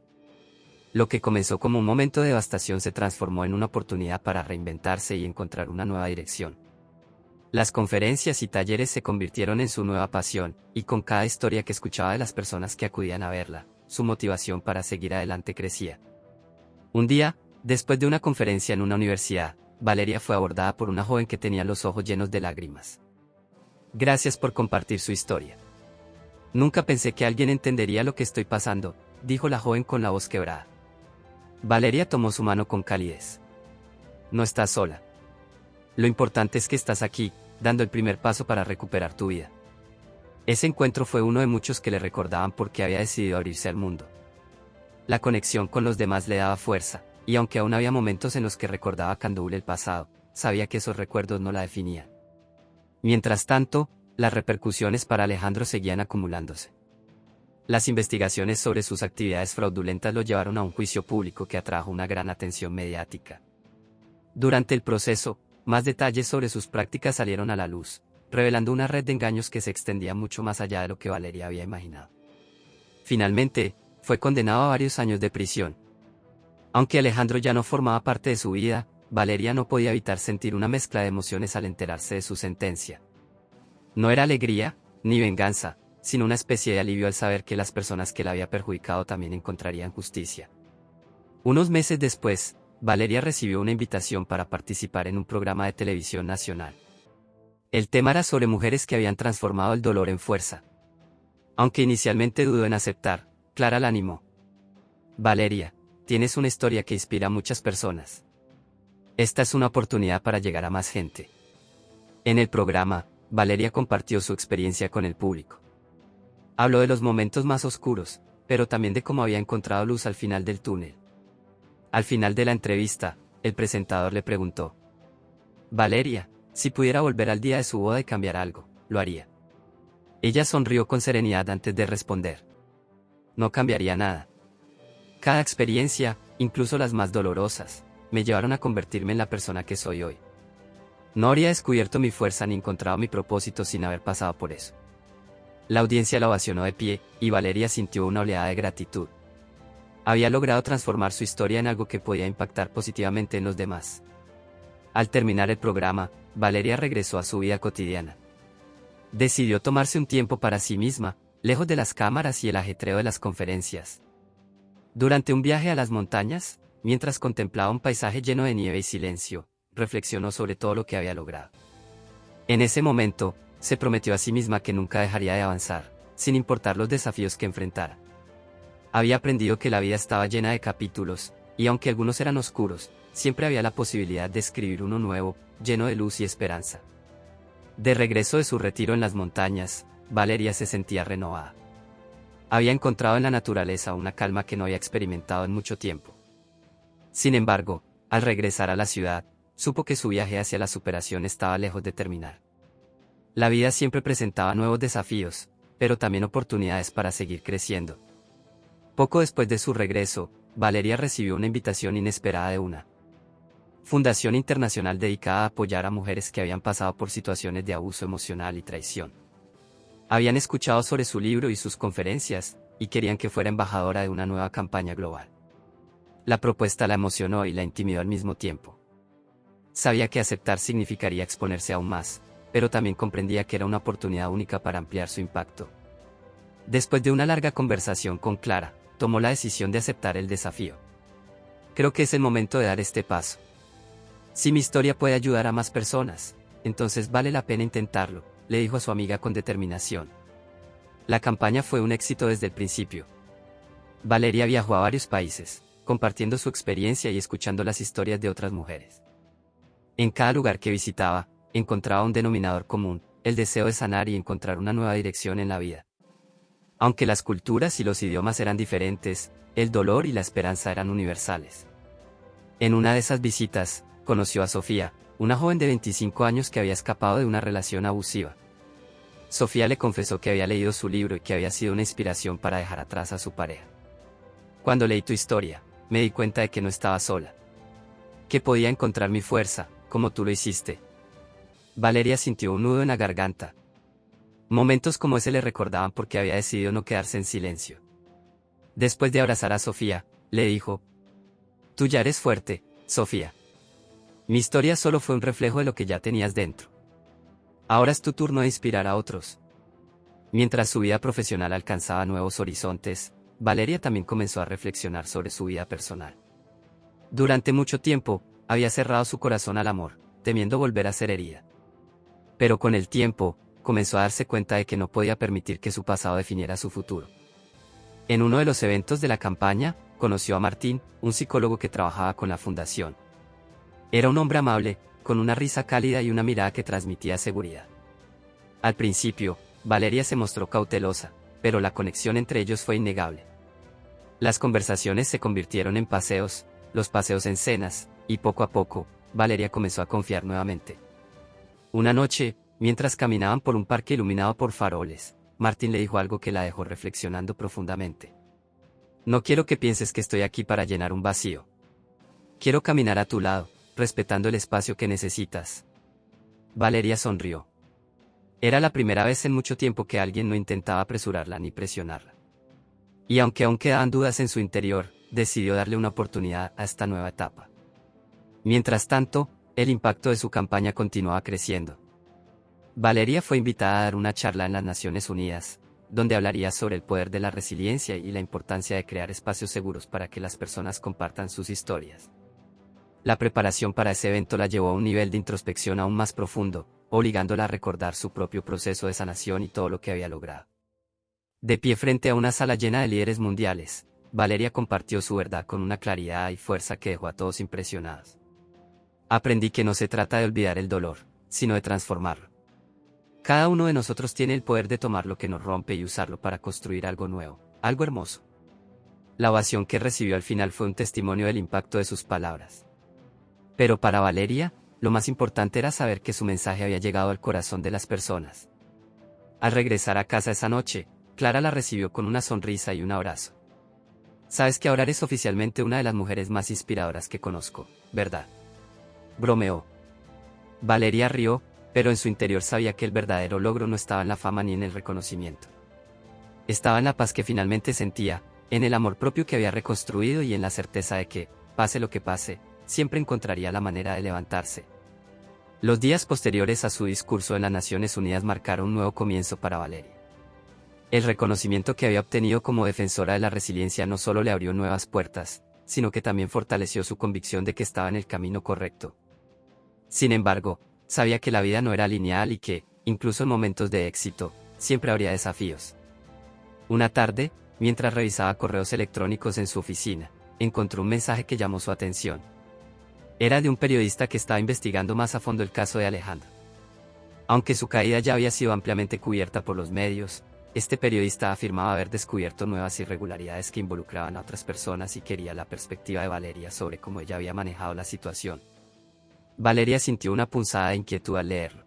Lo que comenzó como un momento de devastación se transformó en una oportunidad para reinventarse y encontrar una nueva dirección. Las conferencias y talleres se convirtieron en su nueva pasión, y con cada historia que escuchaba de las personas que acudían a verla, su motivación para seguir adelante crecía. Un día, después de una conferencia en una universidad, Valeria fue abordada por una joven que tenía los ojos llenos de lágrimas. Gracias por compartir su historia. Nunca pensé que alguien entendería lo que estoy pasando, dijo la joven con la voz quebrada. Valeria tomó su mano con calidez. No estás sola. Lo importante es que estás aquí, dando el primer paso para recuperar tu vida. Ese encuentro fue uno de muchos que le recordaban por qué había decidido abrirse al mundo. La conexión con los demás le daba fuerza, y aunque aún había momentos en los que recordaba Candul el pasado, sabía que esos recuerdos no la definían. Mientras tanto, las repercusiones para Alejandro seguían acumulándose. Las investigaciones sobre sus actividades fraudulentas lo llevaron a un juicio público que atrajo una gran atención mediática. Durante el proceso, más detalles sobre sus prácticas salieron a la luz, revelando una red de engaños que se extendía mucho más allá de lo que Valeria había imaginado. Finalmente, fue condenado a varios años de prisión. Aunque Alejandro ya no formaba parte de su vida, Valeria no podía evitar sentir una mezcla de emociones al enterarse de su sentencia. No era alegría, ni venganza, sino una especie de alivio al saber que las personas que la había perjudicado también encontrarían justicia. Unos meses después, Valeria recibió una invitación para participar en un programa de televisión nacional. El tema era sobre mujeres que habían transformado el dolor en fuerza. Aunque inicialmente dudó en aceptar, Clara la animó. Valeria, tienes una historia que inspira a muchas personas. Esta es una oportunidad para llegar a más gente. En el programa, Valeria compartió su experiencia con el público. Habló de los momentos más oscuros, pero también de cómo había encontrado luz al final del túnel. Al final de la entrevista, el presentador le preguntó: Valeria, si pudiera volver al día de su boda y cambiar algo, lo haría. Ella sonrió con serenidad antes de responder: no cambiaría nada. Cada experiencia, incluso las más dolorosas, me llevaron a convertirme en la persona que soy hoy. No habría descubierto mi fuerza ni encontrado mi propósito sin haber pasado por eso. La audiencia la ovacionó de pie, y Valeria sintió una oleada de gratitud. Había logrado transformar su historia en algo que podía impactar positivamente en los demás. Al terminar el programa, Valeria regresó a su vida cotidiana. Decidió tomarse un tiempo para sí misma, lejos de las cámaras y el ajetreo de las conferencias. Durante un viaje a las montañas, mientras contemplaba un paisaje lleno de nieve y silencio, reflexionó sobre todo lo que había logrado. En ese momento, se prometió a sí misma que nunca dejaría de avanzar, sin importar los desafíos que enfrentara. Había aprendido que la vida estaba llena de capítulos, y aunque algunos eran oscuros, siempre había la posibilidad de escribir uno nuevo, lleno de luz y esperanza. De regreso de su retiro en las montañas, Valeria se sentía renovada. Había encontrado en la naturaleza una calma que no había experimentado en mucho tiempo. Sin embargo, al regresar a la ciudad, supo que su viaje hacia la superación estaba lejos de terminar. La vida siempre presentaba nuevos desafíos, pero también oportunidades para seguir creciendo. Poco después de su regreso, Valeria recibió una invitación inesperada de una fundación internacional dedicada a apoyar a mujeres que habían pasado por situaciones de abuso emocional y traición. Habían escuchado sobre su libro y sus conferencias, y querían que fuera embajadora de una nueva campaña global. La propuesta la emocionó y la intimidó al mismo tiempo. Sabía que aceptar significaría exponerse aún más, pero también comprendía que era una oportunidad única para ampliar su impacto. Después de una larga conversación con Clara, tomó la decisión de aceptar el desafío. Creo que es el momento de dar este paso. Si mi historia puede ayudar a más personas, entonces vale la pena intentarlo, le dijo a su amiga con determinación. La campaña fue un éxito desde el principio. Valeria viajó a varios países, compartiendo su experiencia y escuchando las historias de otras mujeres. En cada lugar que visitaba, encontraba un denominador común: el deseo de sanar y encontrar una nueva dirección en la vida. Aunque las culturas y los idiomas eran diferentes, el dolor y la esperanza eran universales. En una de esas visitas, conoció a Sofía, una joven de 25 años que había escapado de una relación abusiva. Sofía le confesó que había leído su libro y que había sido una inspiración para dejar atrás a su pareja. Cuando leí tu historia, me di cuenta de que no estaba sola. Que podía encontrar mi fuerza, como tú lo hiciste. Valeria sintió un nudo en la garganta. Momentos como ese le recordaban por qué había decidido no quedarse en silencio. Después de abrazar a Sofía, le dijo: tú ya eres fuerte, Sofía. Mi historia solo fue un reflejo de lo que ya tenías dentro. Ahora es tu turno de inspirar a otros. Mientras su vida profesional alcanzaba nuevos horizontes, Valeria también comenzó a reflexionar sobre su vida personal. Durante mucho tiempo, había cerrado su corazón al amor, temiendo volver a ser herida. Pero con el tiempo, comenzó a darse cuenta de que no podía permitir que su pasado definiera su futuro. En uno de los eventos de la campaña, conoció a Martín, un psicólogo que trabajaba con la fundación. Era un hombre amable, con una risa cálida y una mirada que transmitía seguridad. Al principio, Valeria se mostró cautelosa, pero la conexión entre ellos fue innegable. Las conversaciones se convirtieron en paseos, los paseos en cenas, y poco a poco, Valeria comenzó a confiar nuevamente. Una noche, mientras caminaban por un parque iluminado por faroles, Martín le dijo algo que la dejó reflexionando profundamente. No quiero que pienses que estoy aquí para llenar un vacío. Quiero caminar a tu lado, respetando el espacio que necesitas. Valeria sonrió. Era la primera vez en mucho tiempo que alguien no intentaba apresurarla ni presionarla. Y aunque aún quedaban dudas en su interior, decidió darle una oportunidad a esta nueva etapa. Mientras tanto, el impacto de su campaña continuaba creciendo. Valeria fue invitada a dar una charla en las Naciones Unidas, donde hablaría sobre el poder de la resiliencia y la importancia de crear espacios seguros para que las personas compartan sus historias. La preparación para ese evento la llevó a un nivel de introspección aún más profundo, obligándola a recordar su propio proceso de sanación y todo lo que había logrado. De pie frente a una sala llena de líderes mundiales, Valeria compartió su verdad con una claridad y fuerza que dejó a todos impresionados. Aprendí que no se trata de olvidar el dolor, sino de transformarlo. Cada uno de nosotros tiene el poder de tomar lo que nos rompe y usarlo para construir algo nuevo, algo hermoso. La ovación que recibió al final fue un testimonio del impacto de sus palabras. Pero para Valeria, lo más importante era saber que su mensaje había llegado al corazón de las personas. Al regresar a casa esa noche, Clara la recibió con una sonrisa y un abrazo. Sabes que ahora eres oficialmente una de las mujeres más inspiradoras que conozco, ¿verdad? Bromeó. Valeria rió, pero en su interior sabía que el verdadero logro no estaba en la fama ni en el reconocimiento. Estaba en la paz que finalmente sentía, en el amor propio que había reconstruido y en la certeza de que, pase lo que pase, siempre encontraría la manera de levantarse. Los días posteriores a su discurso en las Naciones Unidas marcaron un nuevo comienzo para Valeria. El reconocimiento que había obtenido como defensora de la resiliencia no solo le abrió nuevas puertas, sino que también fortaleció su convicción de que estaba en el camino correcto. Sin embargo, sabía que la vida no era lineal y que, incluso en momentos de éxito, siempre habría desafíos. Una tarde, mientras revisaba correos electrónicos en su oficina, encontró un mensaje que llamó su atención. Era de un periodista que estaba investigando más a fondo el caso de Alejandro. Aunque su caída ya había sido ampliamente cubierta por los medios, este periodista afirmaba haber descubierto nuevas irregularidades que involucraban a otras personas y quería la perspectiva de Valeria sobre cómo ella había manejado la situación. Valeria sintió una punzada de inquietud al leerlo.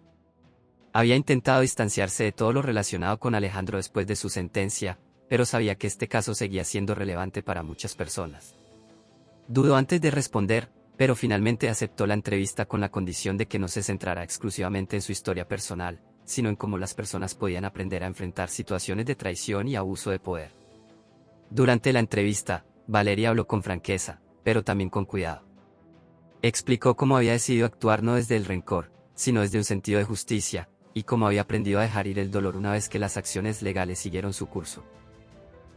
Había intentado distanciarse de todo lo relacionado con Alejandro después de su sentencia, pero sabía que este caso seguía siendo relevante para muchas personas. Dudó antes de responder, pero finalmente aceptó la entrevista con la condición de que no se centrara exclusivamente en su historia personal, sino en cómo las personas podían aprender a enfrentar situaciones de traición y abuso de poder. Durante la entrevista, Valeria habló con franqueza, pero también con cuidado. Explicó cómo había decidido actuar no desde el rencor, sino desde un sentido de justicia, y cómo había aprendido a dejar ir el dolor una vez que las acciones legales siguieron su curso.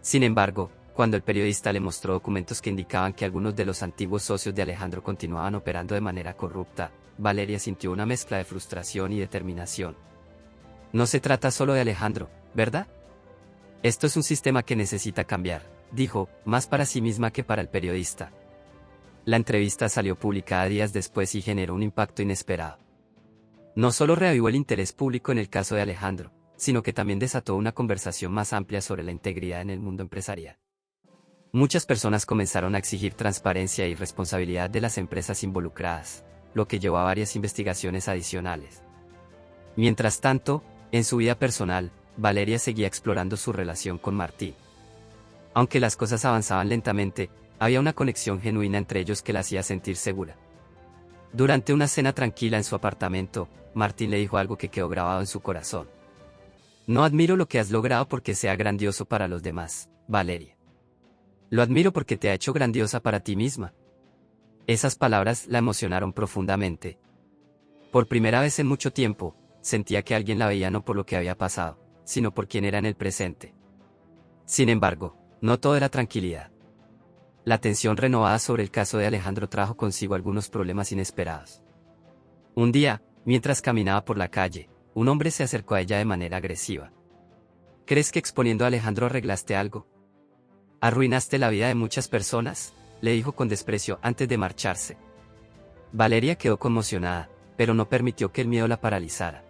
Sin embargo, cuando el periodista le mostró documentos que indicaban que algunos de los antiguos socios de Alejandro continuaban operando de manera corrupta, Valeria sintió una mezcla de frustración y determinación. No se trata solo de Alejandro, ¿verdad? Esto es un sistema que necesita cambiar, dijo, más para sí misma que para el periodista. La entrevista salió publicada días después y generó un impacto inesperado. No solo reavivó el interés público en el caso de Alejandro, sino que también desató una conversación más amplia sobre la integridad en el mundo empresarial. Muchas personas comenzaron a exigir transparencia y responsabilidad de las empresas involucradas, lo que llevó a varias investigaciones adicionales. Mientras tanto, en su vida personal, Valeria seguía explorando su relación con Martín. Aunque las cosas avanzaban lentamente, había una conexión genuina entre ellos que la hacía sentir segura. Durante una cena tranquila en su apartamento, Martín le dijo algo que quedó grabado en su corazón. No admiro lo que has logrado porque sea grandioso para los demás, Valeria. Lo admiro porque te ha hecho grandiosa para ti misma. Esas palabras la emocionaron profundamente. Por primera vez en mucho tiempo, sentía que alguien la veía no por lo que había pasado, sino por quien era en el presente. Sin embargo, no todo era tranquilidad. La tensión renovada sobre el caso de Alejandro trajo consigo algunos problemas inesperados. Un día, mientras caminaba por la calle, un hombre se acercó a ella de manera agresiva. ¿Crees que exponiendo a Alejandro arreglaste algo? ¿Arruinaste la vida de muchas personas?, le dijo con desprecio antes de marcharse. Valeria quedó conmocionada, pero no permitió que el miedo la paralizara.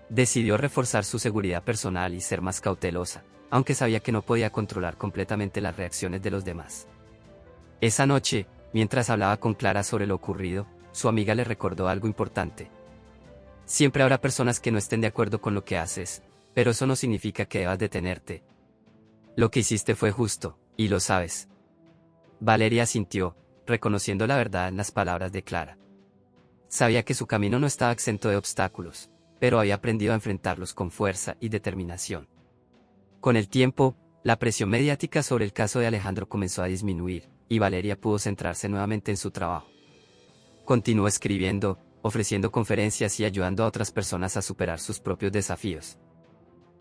Decidió reforzar su seguridad personal y ser más cautelosa, aunque sabía que no podía controlar completamente las reacciones de los demás. Esa noche, mientras hablaba con Clara sobre lo ocurrido, su amiga le recordó algo importante. Siempre habrá personas que no estén de acuerdo con lo que haces, pero eso no significa que debas detenerte. Lo que hiciste fue justo, y lo sabes. Valeria asintió, reconociendo la verdad en las palabras de Clara. Sabía que su camino no estaba exento de obstáculos, pero había aprendido a enfrentarlos con fuerza y determinación. Con el tiempo, la presión mediática sobre el caso de Alejandro comenzó a disminuir, y Valeria pudo centrarse nuevamente en su trabajo. Continuó escribiendo, ofreciendo conferencias y ayudando a otras personas a superar sus propios desafíos.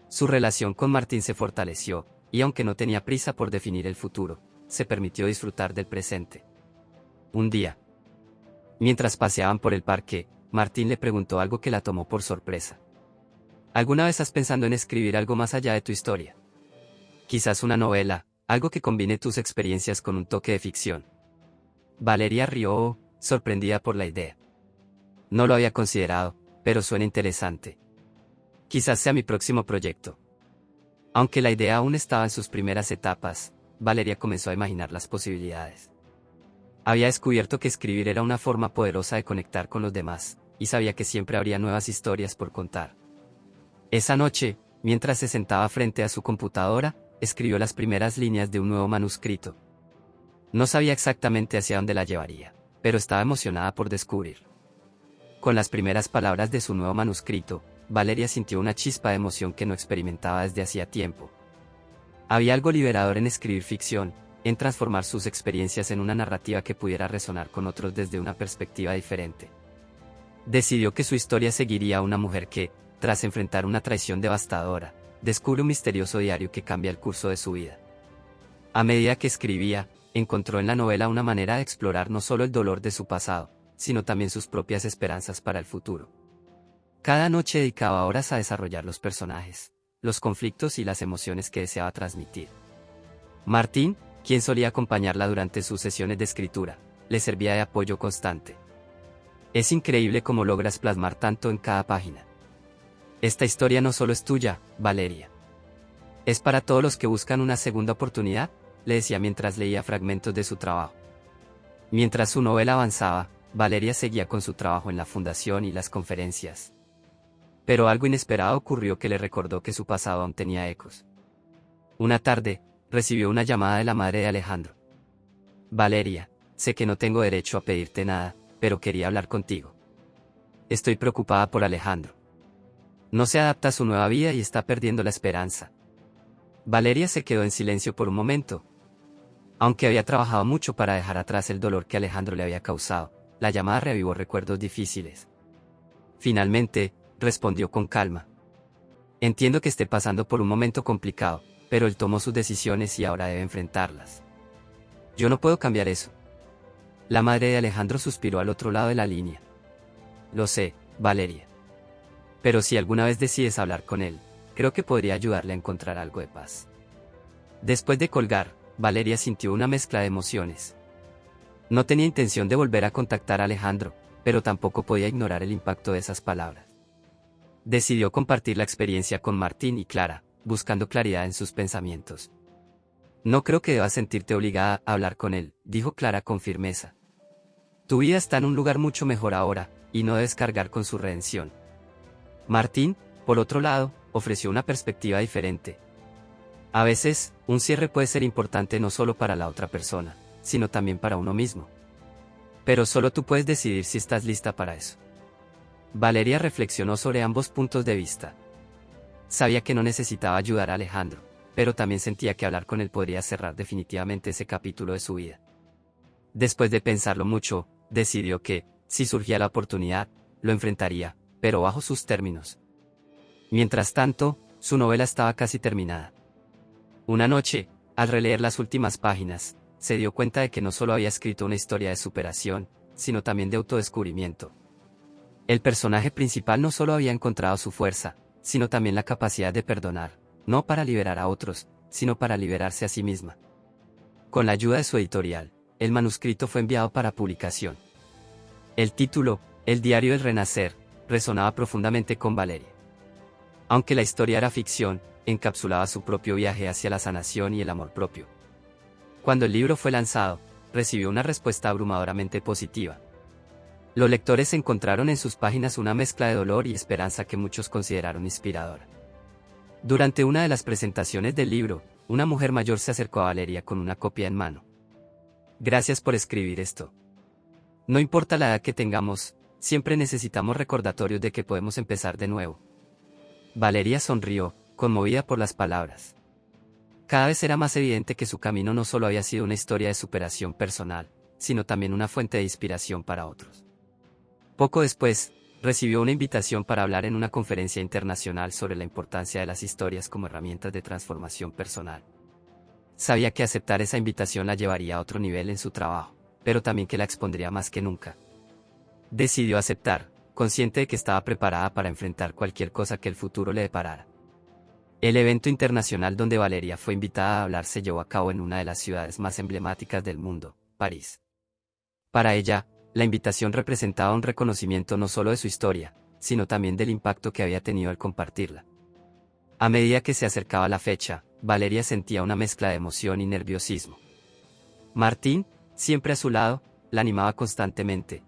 Su relación con Martín se fortaleció, y aunque no tenía prisa por definir el futuro, se permitió disfrutar del presente. Un día, mientras paseaban por el parque, Martín le preguntó algo que la tomó por sorpresa. ¿Alguna vez has pensado en escribir algo más allá de tu historia? Quizás una novela, algo que combine tus experiencias con un toque de ficción. Valeria rió, sorprendida por la idea. No lo había considerado, pero suena interesante. Quizás sea mi próximo proyecto. Aunque la idea aún estaba en sus primeras etapas, Valeria comenzó a imaginar las posibilidades. Había descubierto que escribir era una forma poderosa de conectar con los demás, y sabía que siempre habría nuevas historias por contar. Esa noche, mientras se sentaba frente a su computadora, escribió las primeras líneas de un nuevo manuscrito. No sabía exactamente hacia dónde la llevaría, pero estaba emocionada por descubrir. Con las primeras palabras de su nuevo manuscrito, Valeria sintió una chispa de emoción que no experimentaba desde hacía tiempo. Había algo liberador en escribir ficción, en transformar sus experiencias en una narrativa que pudiera resonar con otros desde una perspectiva diferente. Decidió que su historia seguiría a una mujer que, tras enfrentar una traición devastadora, descubre un misterioso diario que cambia el curso de su vida. A medida que escribía, encontró en la novela una manera de explorar no solo el dolor de su pasado, sino también sus propias esperanzas para el futuro. Cada noche dedicaba horas a desarrollar los personajes, los conflictos y las emociones que deseaba transmitir. Martín, quien solía acompañarla durante sus sesiones de escritura, le servía de apoyo constante. Es increíble cómo logras plasmar tanto en cada página. Esta historia no solo es tuya, Valeria. Es para todos los que buscan una segunda oportunidad, le decía mientras leía fragmentos de su trabajo. Mientras su novela avanzaba, Valeria seguía con su trabajo en la fundación y las conferencias. Pero algo inesperado ocurrió que le recordó que su pasado aún tenía ecos. Una tarde, recibió una llamada de la madre de Alejandro. Valeria, sé que no tengo derecho a pedirte nada, pero quería hablar contigo. Estoy preocupada por Alejandro. No se adapta a su nueva vida y está perdiendo la esperanza. Valeria se quedó en silencio por un momento. Aunque había trabajado mucho para dejar atrás el dolor que Alejandro le había causado, la llamada reavivó recuerdos difíciles. Finalmente, respondió con calma. Entiendo que esté pasando por un momento complicado, pero él tomó sus decisiones y ahora debe enfrentarlas. Yo no puedo cambiar eso. La madre de Alejandro suspiró al otro lado de la línea. Lo sé, Valeria. Pero si alguna vez decides hablar con él, creo que podría ayudarle a encontrar algo de paz. Después de colgar, Valeria sintió una mezcla de emociones. No tenía intención de volver a contactar a Alejandro, pero tampoco podía ignorar el impacto de esas palabras. Decidió compartir la experiencia con Martín y Clara, buscando claridad en sus pensamientos. No creo que debas sentirte obligada a hablar con él, dijo Clara con firmeza. Tu vida está en un lugar mucho mejor ahora, y no debes cargar con su redención. Martín, por otro lado, ofreció una perspectiva diferente. A veces, un cierre puede ser importante no solo para la otra persona, sino también para uno mismo. Pero solo tú puedes decidir si estás lista para eso. Valeria reflexionó sobre ambos puntos de vista. Sabía que no necesitaba ayudar a Alejandro, pero también sentía que hablar con él podría cerrar definitivamente ese capítulo de su vida. Después de pensarlo mucho, decidió que, si surgía la oportunidad, lo enfrentaría, pero bajo sus términos. Mientras tanto, su novela estaba casi terminada. Una noche, al releer las últimas páginas, se dio cuenta de que no solo había escrito una historia de superación, sino también de autodescubrimiento. El personaje principal no solo había encontrado su fuerza, sino también la capacidad de perdonar, no para liberar a otros, sino para liberarse a sí misma. Con la ayuda de su editorial, el manuscrito fue enviado para publicación. El título, El diario del renacer, resonaba profundamente con Valeria. Aunque la historia era ficción, encapsulaba su propio viaje hacia la sanación y el amor propio. Cuando el libro fue lanzado, recibió una respuesta abrumadoramente positiva. Los lectores encontraron en sus páginas una mezcla de dolor y esperanza que muchos consideraron inspiradora. Durante una de las presentaciones del libro, una mujer mayor se acercó a Valeria con una copia en mano. Gracias por escribir esto. No importa la edad que tengamos, siempre necesitamos recordatorios de que podemos empezar de nuevo. Valeria sonrió, conmovida por las palabras. Cada vez era más evidente que su camino no solo había sido una historia de superación personal, sino también una fuente de inspiración para otros. Poco después, recibió una invitación para hablar en una conferencia internacional sobre la importancia de las historias como herramientas de transformación personal. Sabía que aceptar esa invitación la llevaría a otro nivel en su trabajo, pero también que la expondría más que nunca. Decidió aceptar, consciente de que estaba preparada para enfrentar cualquier cosa que el futuro le deparara. El evento internacional donde Valeria fue invitada a hablar se llevó a cabo en una de las ciudades más emblemáticas del mundo, París. Para ella, la invitación representaba un reconocimiento no solo de su historia, sino también del impacto que había tenido al compartirla. A medida que se acercaba la fecha, Valeria sentía una mezcla de emoción y nerviosismo. Martín, siempre a su lado, la animaba constantemente.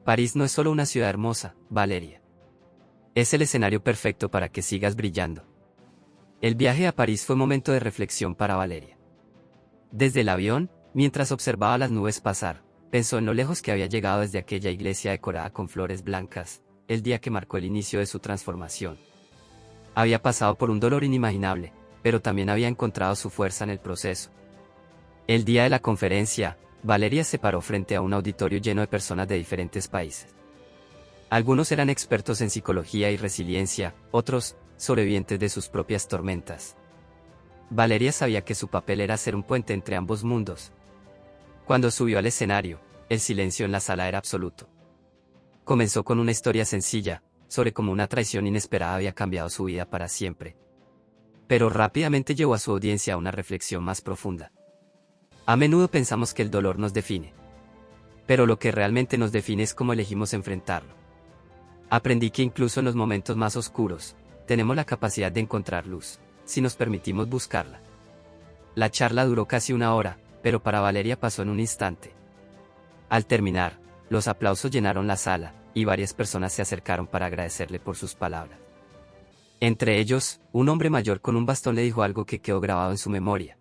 París no es solo una ciudad hermosa, Valeria. Es el escenario perfecto para que sigas brillando. El viaje a París fue un momento de reflexión para Valeria. Desde el avión, mientras observaba las nubes pasar, pensó en lo lejos que había llegado desde aquella iglesia decorada con flores blancas, el día que marcó el inicio de su transformación. Había pasado por un dolor inimaginable, pero también había encontrado su fuerza en el proceso. El día de la conferencia, Valeria se paró frente a un auditorio lleno de personas de diferentes países. Algunos eran expertos en psicología y resiliencia, otros, sobrevivientes de sus propias tormentas. Valeria sabía que su papel era ser un puente entre ambos mundos. Cuando subió al escenario, el silencio en la sala era absoluto. Comenzó con una historia sencilla, sobre cómo una traición inesperada había cambiado su vida para siempre. Pero rápidamente llevó a su audiencia a una reflexión más profunda. A menudo pensamos que el dolor nos define. Pero lo que realmente nos define es cómo elegimos enfrentarlo. Aprendí que incluso en los momentos más oscuros, tenemos la capacidad de encontrar luz, si nos permitimos buscarla. La charla duró casi una hora, pero para Valeria pasó en un instante. Al terminar, los aplausos llenaron la sala, y varias personas se acercaron para agradecerle por sus palabras. Entre ellos, un hombre mayor con un bastón le dijo algo que quedó grabado en su memoria.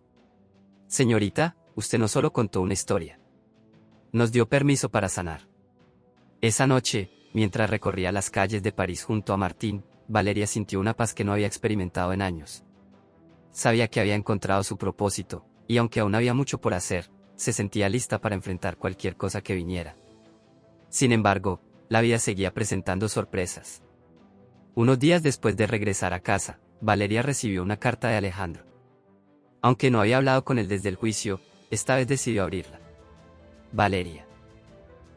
Señorita, usted no solo contó una historia. Nos dio permiso para sanar. Esa noche, mientras recorría las calles de París junto a Martín, Valeria sintió una paz que no había experimentado en años. Sabía que había encontrado su propósito, y aunque aún había mucho por hacer, se sentía lista para enfrentar cualquier cosa que viniera. Sin embargo, la vida seguía presentando sorpresas. Unos días después de regresar a casa, Valeria recibió una carta de Alejandro. Aunque no había hablado con él desde el juicio, esta vez decidió abrirla. Valeria.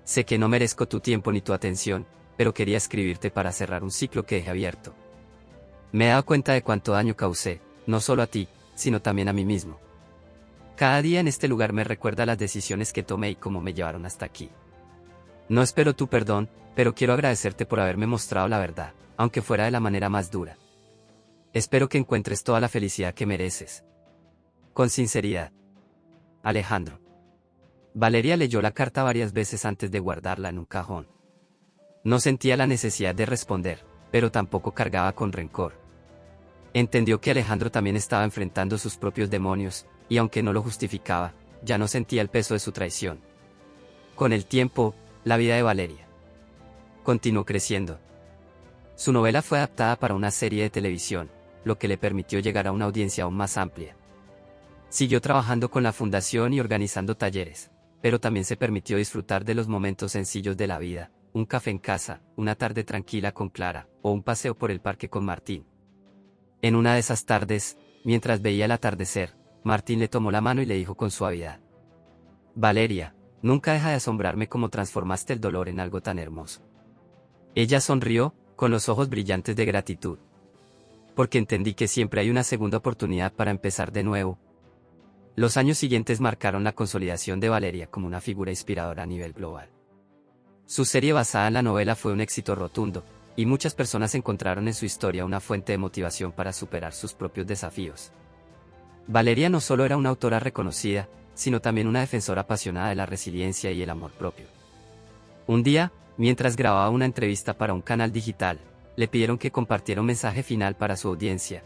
Sé que no merezco tu tiempo ni tu atención, pero quería escribirte para cerrar un ciclo que dejé abierto. Me he dado cuenta de cuánto daño causé, no solo a ti, sino también a mí mismo. Cada día en este lugar me recuerda las decisiones que tomé y cómo me llevaron hasta aquí. No espero tu perdón, pero quiero agradecerte por haberme mostrado la verdad, aunque fuera de la manera más dura. Espero que encuentres toda la felicidad que mereces. Con sinceridad. Alejandro. Valeria leyó la carta varias veces antes de guardarla en un cajón. No sentía la necesidad de responder, pero tampoco cargaba con rencor. Entendió que Alejandro también estaba enfrentando sus propios demonios, y aunque no lo justificaba, ya no sentía el peso de su traición. Con el tiempo, la vida de Valeria continuó creciendo. Su novela fue adaptada para una serie de televisión, lo que le permitió llegar a una audiencia aún más amplia. Siguió trabajando con la fundación y organizando talleres, pero también se permitió disfrutar de los momentos sencillos de la vida, un café en casa, una tarde tranquila con Clara, o un paseo por el parque con Martín. En una de esas tardes, mientras veía el atardecer, Martín le tomó la mano y le dijo con suavidad: Valeria, nunca deja de asombrarme cómo transformaste el dolor en algo tan hermoso. Ella sonrió, con los ojos brillantes de gratitud. Porque entendí que siempre hay una segunda oportunidad para empezar de nuevo. Los años siguientes marcaron la consolidación de Valeria como una figura inspiradora a nivel global. Su serie basada en la novela fue un éxito rotundo, y muchas personas encontraron en su historia una fuente de motivación para superar sus propios desafíos. Valeria no solo era una autora reconocida, sino también una defensora apasionada de la resiliencia y el amor propio. Un día, mientras grababa una entrevista para un canal digital, le pidieron que compartiera un mensaje final para su audiencia.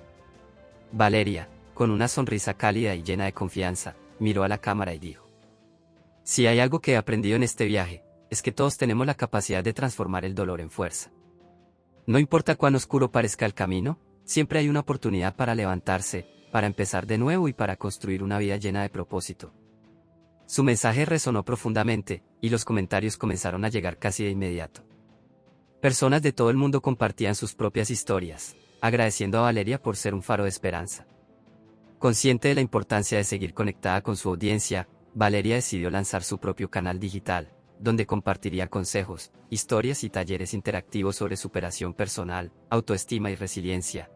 Valeria, con una sonrisa cálida y llena de confianza, miró a la cámara y dijo: Si hay algo que he aprendido en este viaje, es que todos tenemos la capacidad de transformar el dolor en fuerza. No importa cuán oscuro parezca el camino, siempre hay una oportunidad para levantarse, para empezar de nuevo y para construir una vida llena de propósito. Su mensaje resonó profundamente, y los comentarios comenzaron a llegar casi de inmediato. Personas de todo el mundo compartían sus propias historias, agradeciendo a Valeria por ser un faro de esperanza. Consciente de la importancia de seguir conectada con su audiencia, Valeria decidió lanzar su propio canal digital, donde compartiría consejos, historias y talleres interactivos sobre superación personal, autoestima y resiliencia.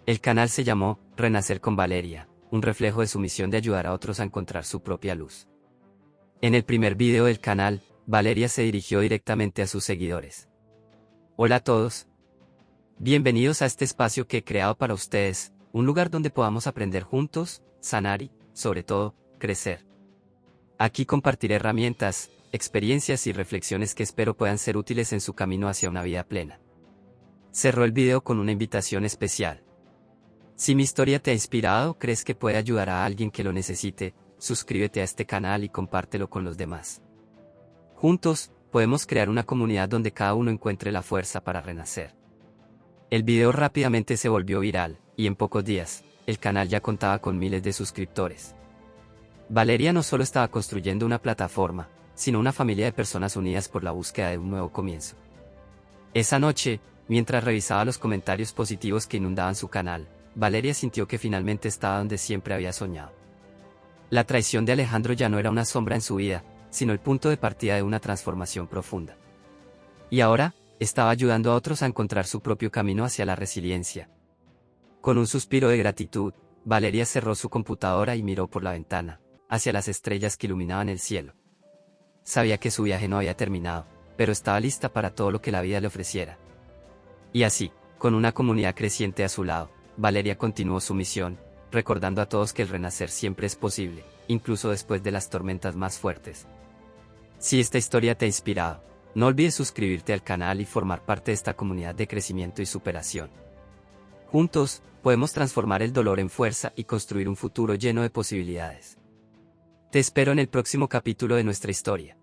El canal se llamó Renacer con Valeria, un reflejo de su misión de ayudar a otros a encontrar su propia luz. En el primer video del canal, Valeria se dirigió directamente a sus seguidores. Hola a todos. Bienvenidos a este espacio que he creado para ustedes, un lugar donde podamos aprender juntos, sanar y, sobre todo, crecer. Aquí compartiré herramientas, experiencias y reflexiones que espero puedan ser útiles en su camino hacia una vida plena. Cerró el video con una invitación especial. Si mi historia te ha inspirado o crees que puede ayudar a alguien que lo necesite, suscríbete a este canal y compártelo con los demás. Juntos, podemos crear una comunidad donde cada uno encuentre la fuerza para renacer. El video rápidamente se volvió viral, y en pocos días, el canal ya contaba con miles de suscriptores. Valeria no solo estaba construyendo una plataforma, sino una familia de personas unidas por la búsqueda de un nuevo comienzo. Esa noche, mientras revisaba los comentarios positivos que inundaban su canal, Valeria sintió que finalmente estaba donde siempre había soñado. La traición de Alejandro ya no era una sombra en su vida, sino el punto de partida de una transformación profunda. Y ahora, estaba ayudando a otros a encontrar su propio camino hacia la resiliencia. Con un suspiro de gratitud, Valeria cerró su computadora y miró por la ventana, hacia las estrellas que iluminaban el cielo. Sabía que su viaje no había terminado, pero estaba lista para todo lo que la vida le ofreciera. Y así, con una comunidad creciente a su lado, Valeria continuó su misión, recordando a todos que el renacer siempre es posible, incluso después de las tormentas más fuertes. Si esta historia te ha inspirado, no olvides suscribirte al canal y formar parte de esta comunidad de crecimiento y superación. Juntos, podemos transformar el dolor en fuerza y construir un futuro lleno de posibilidades. Te espero en el próximo capítulo de nuestra historia.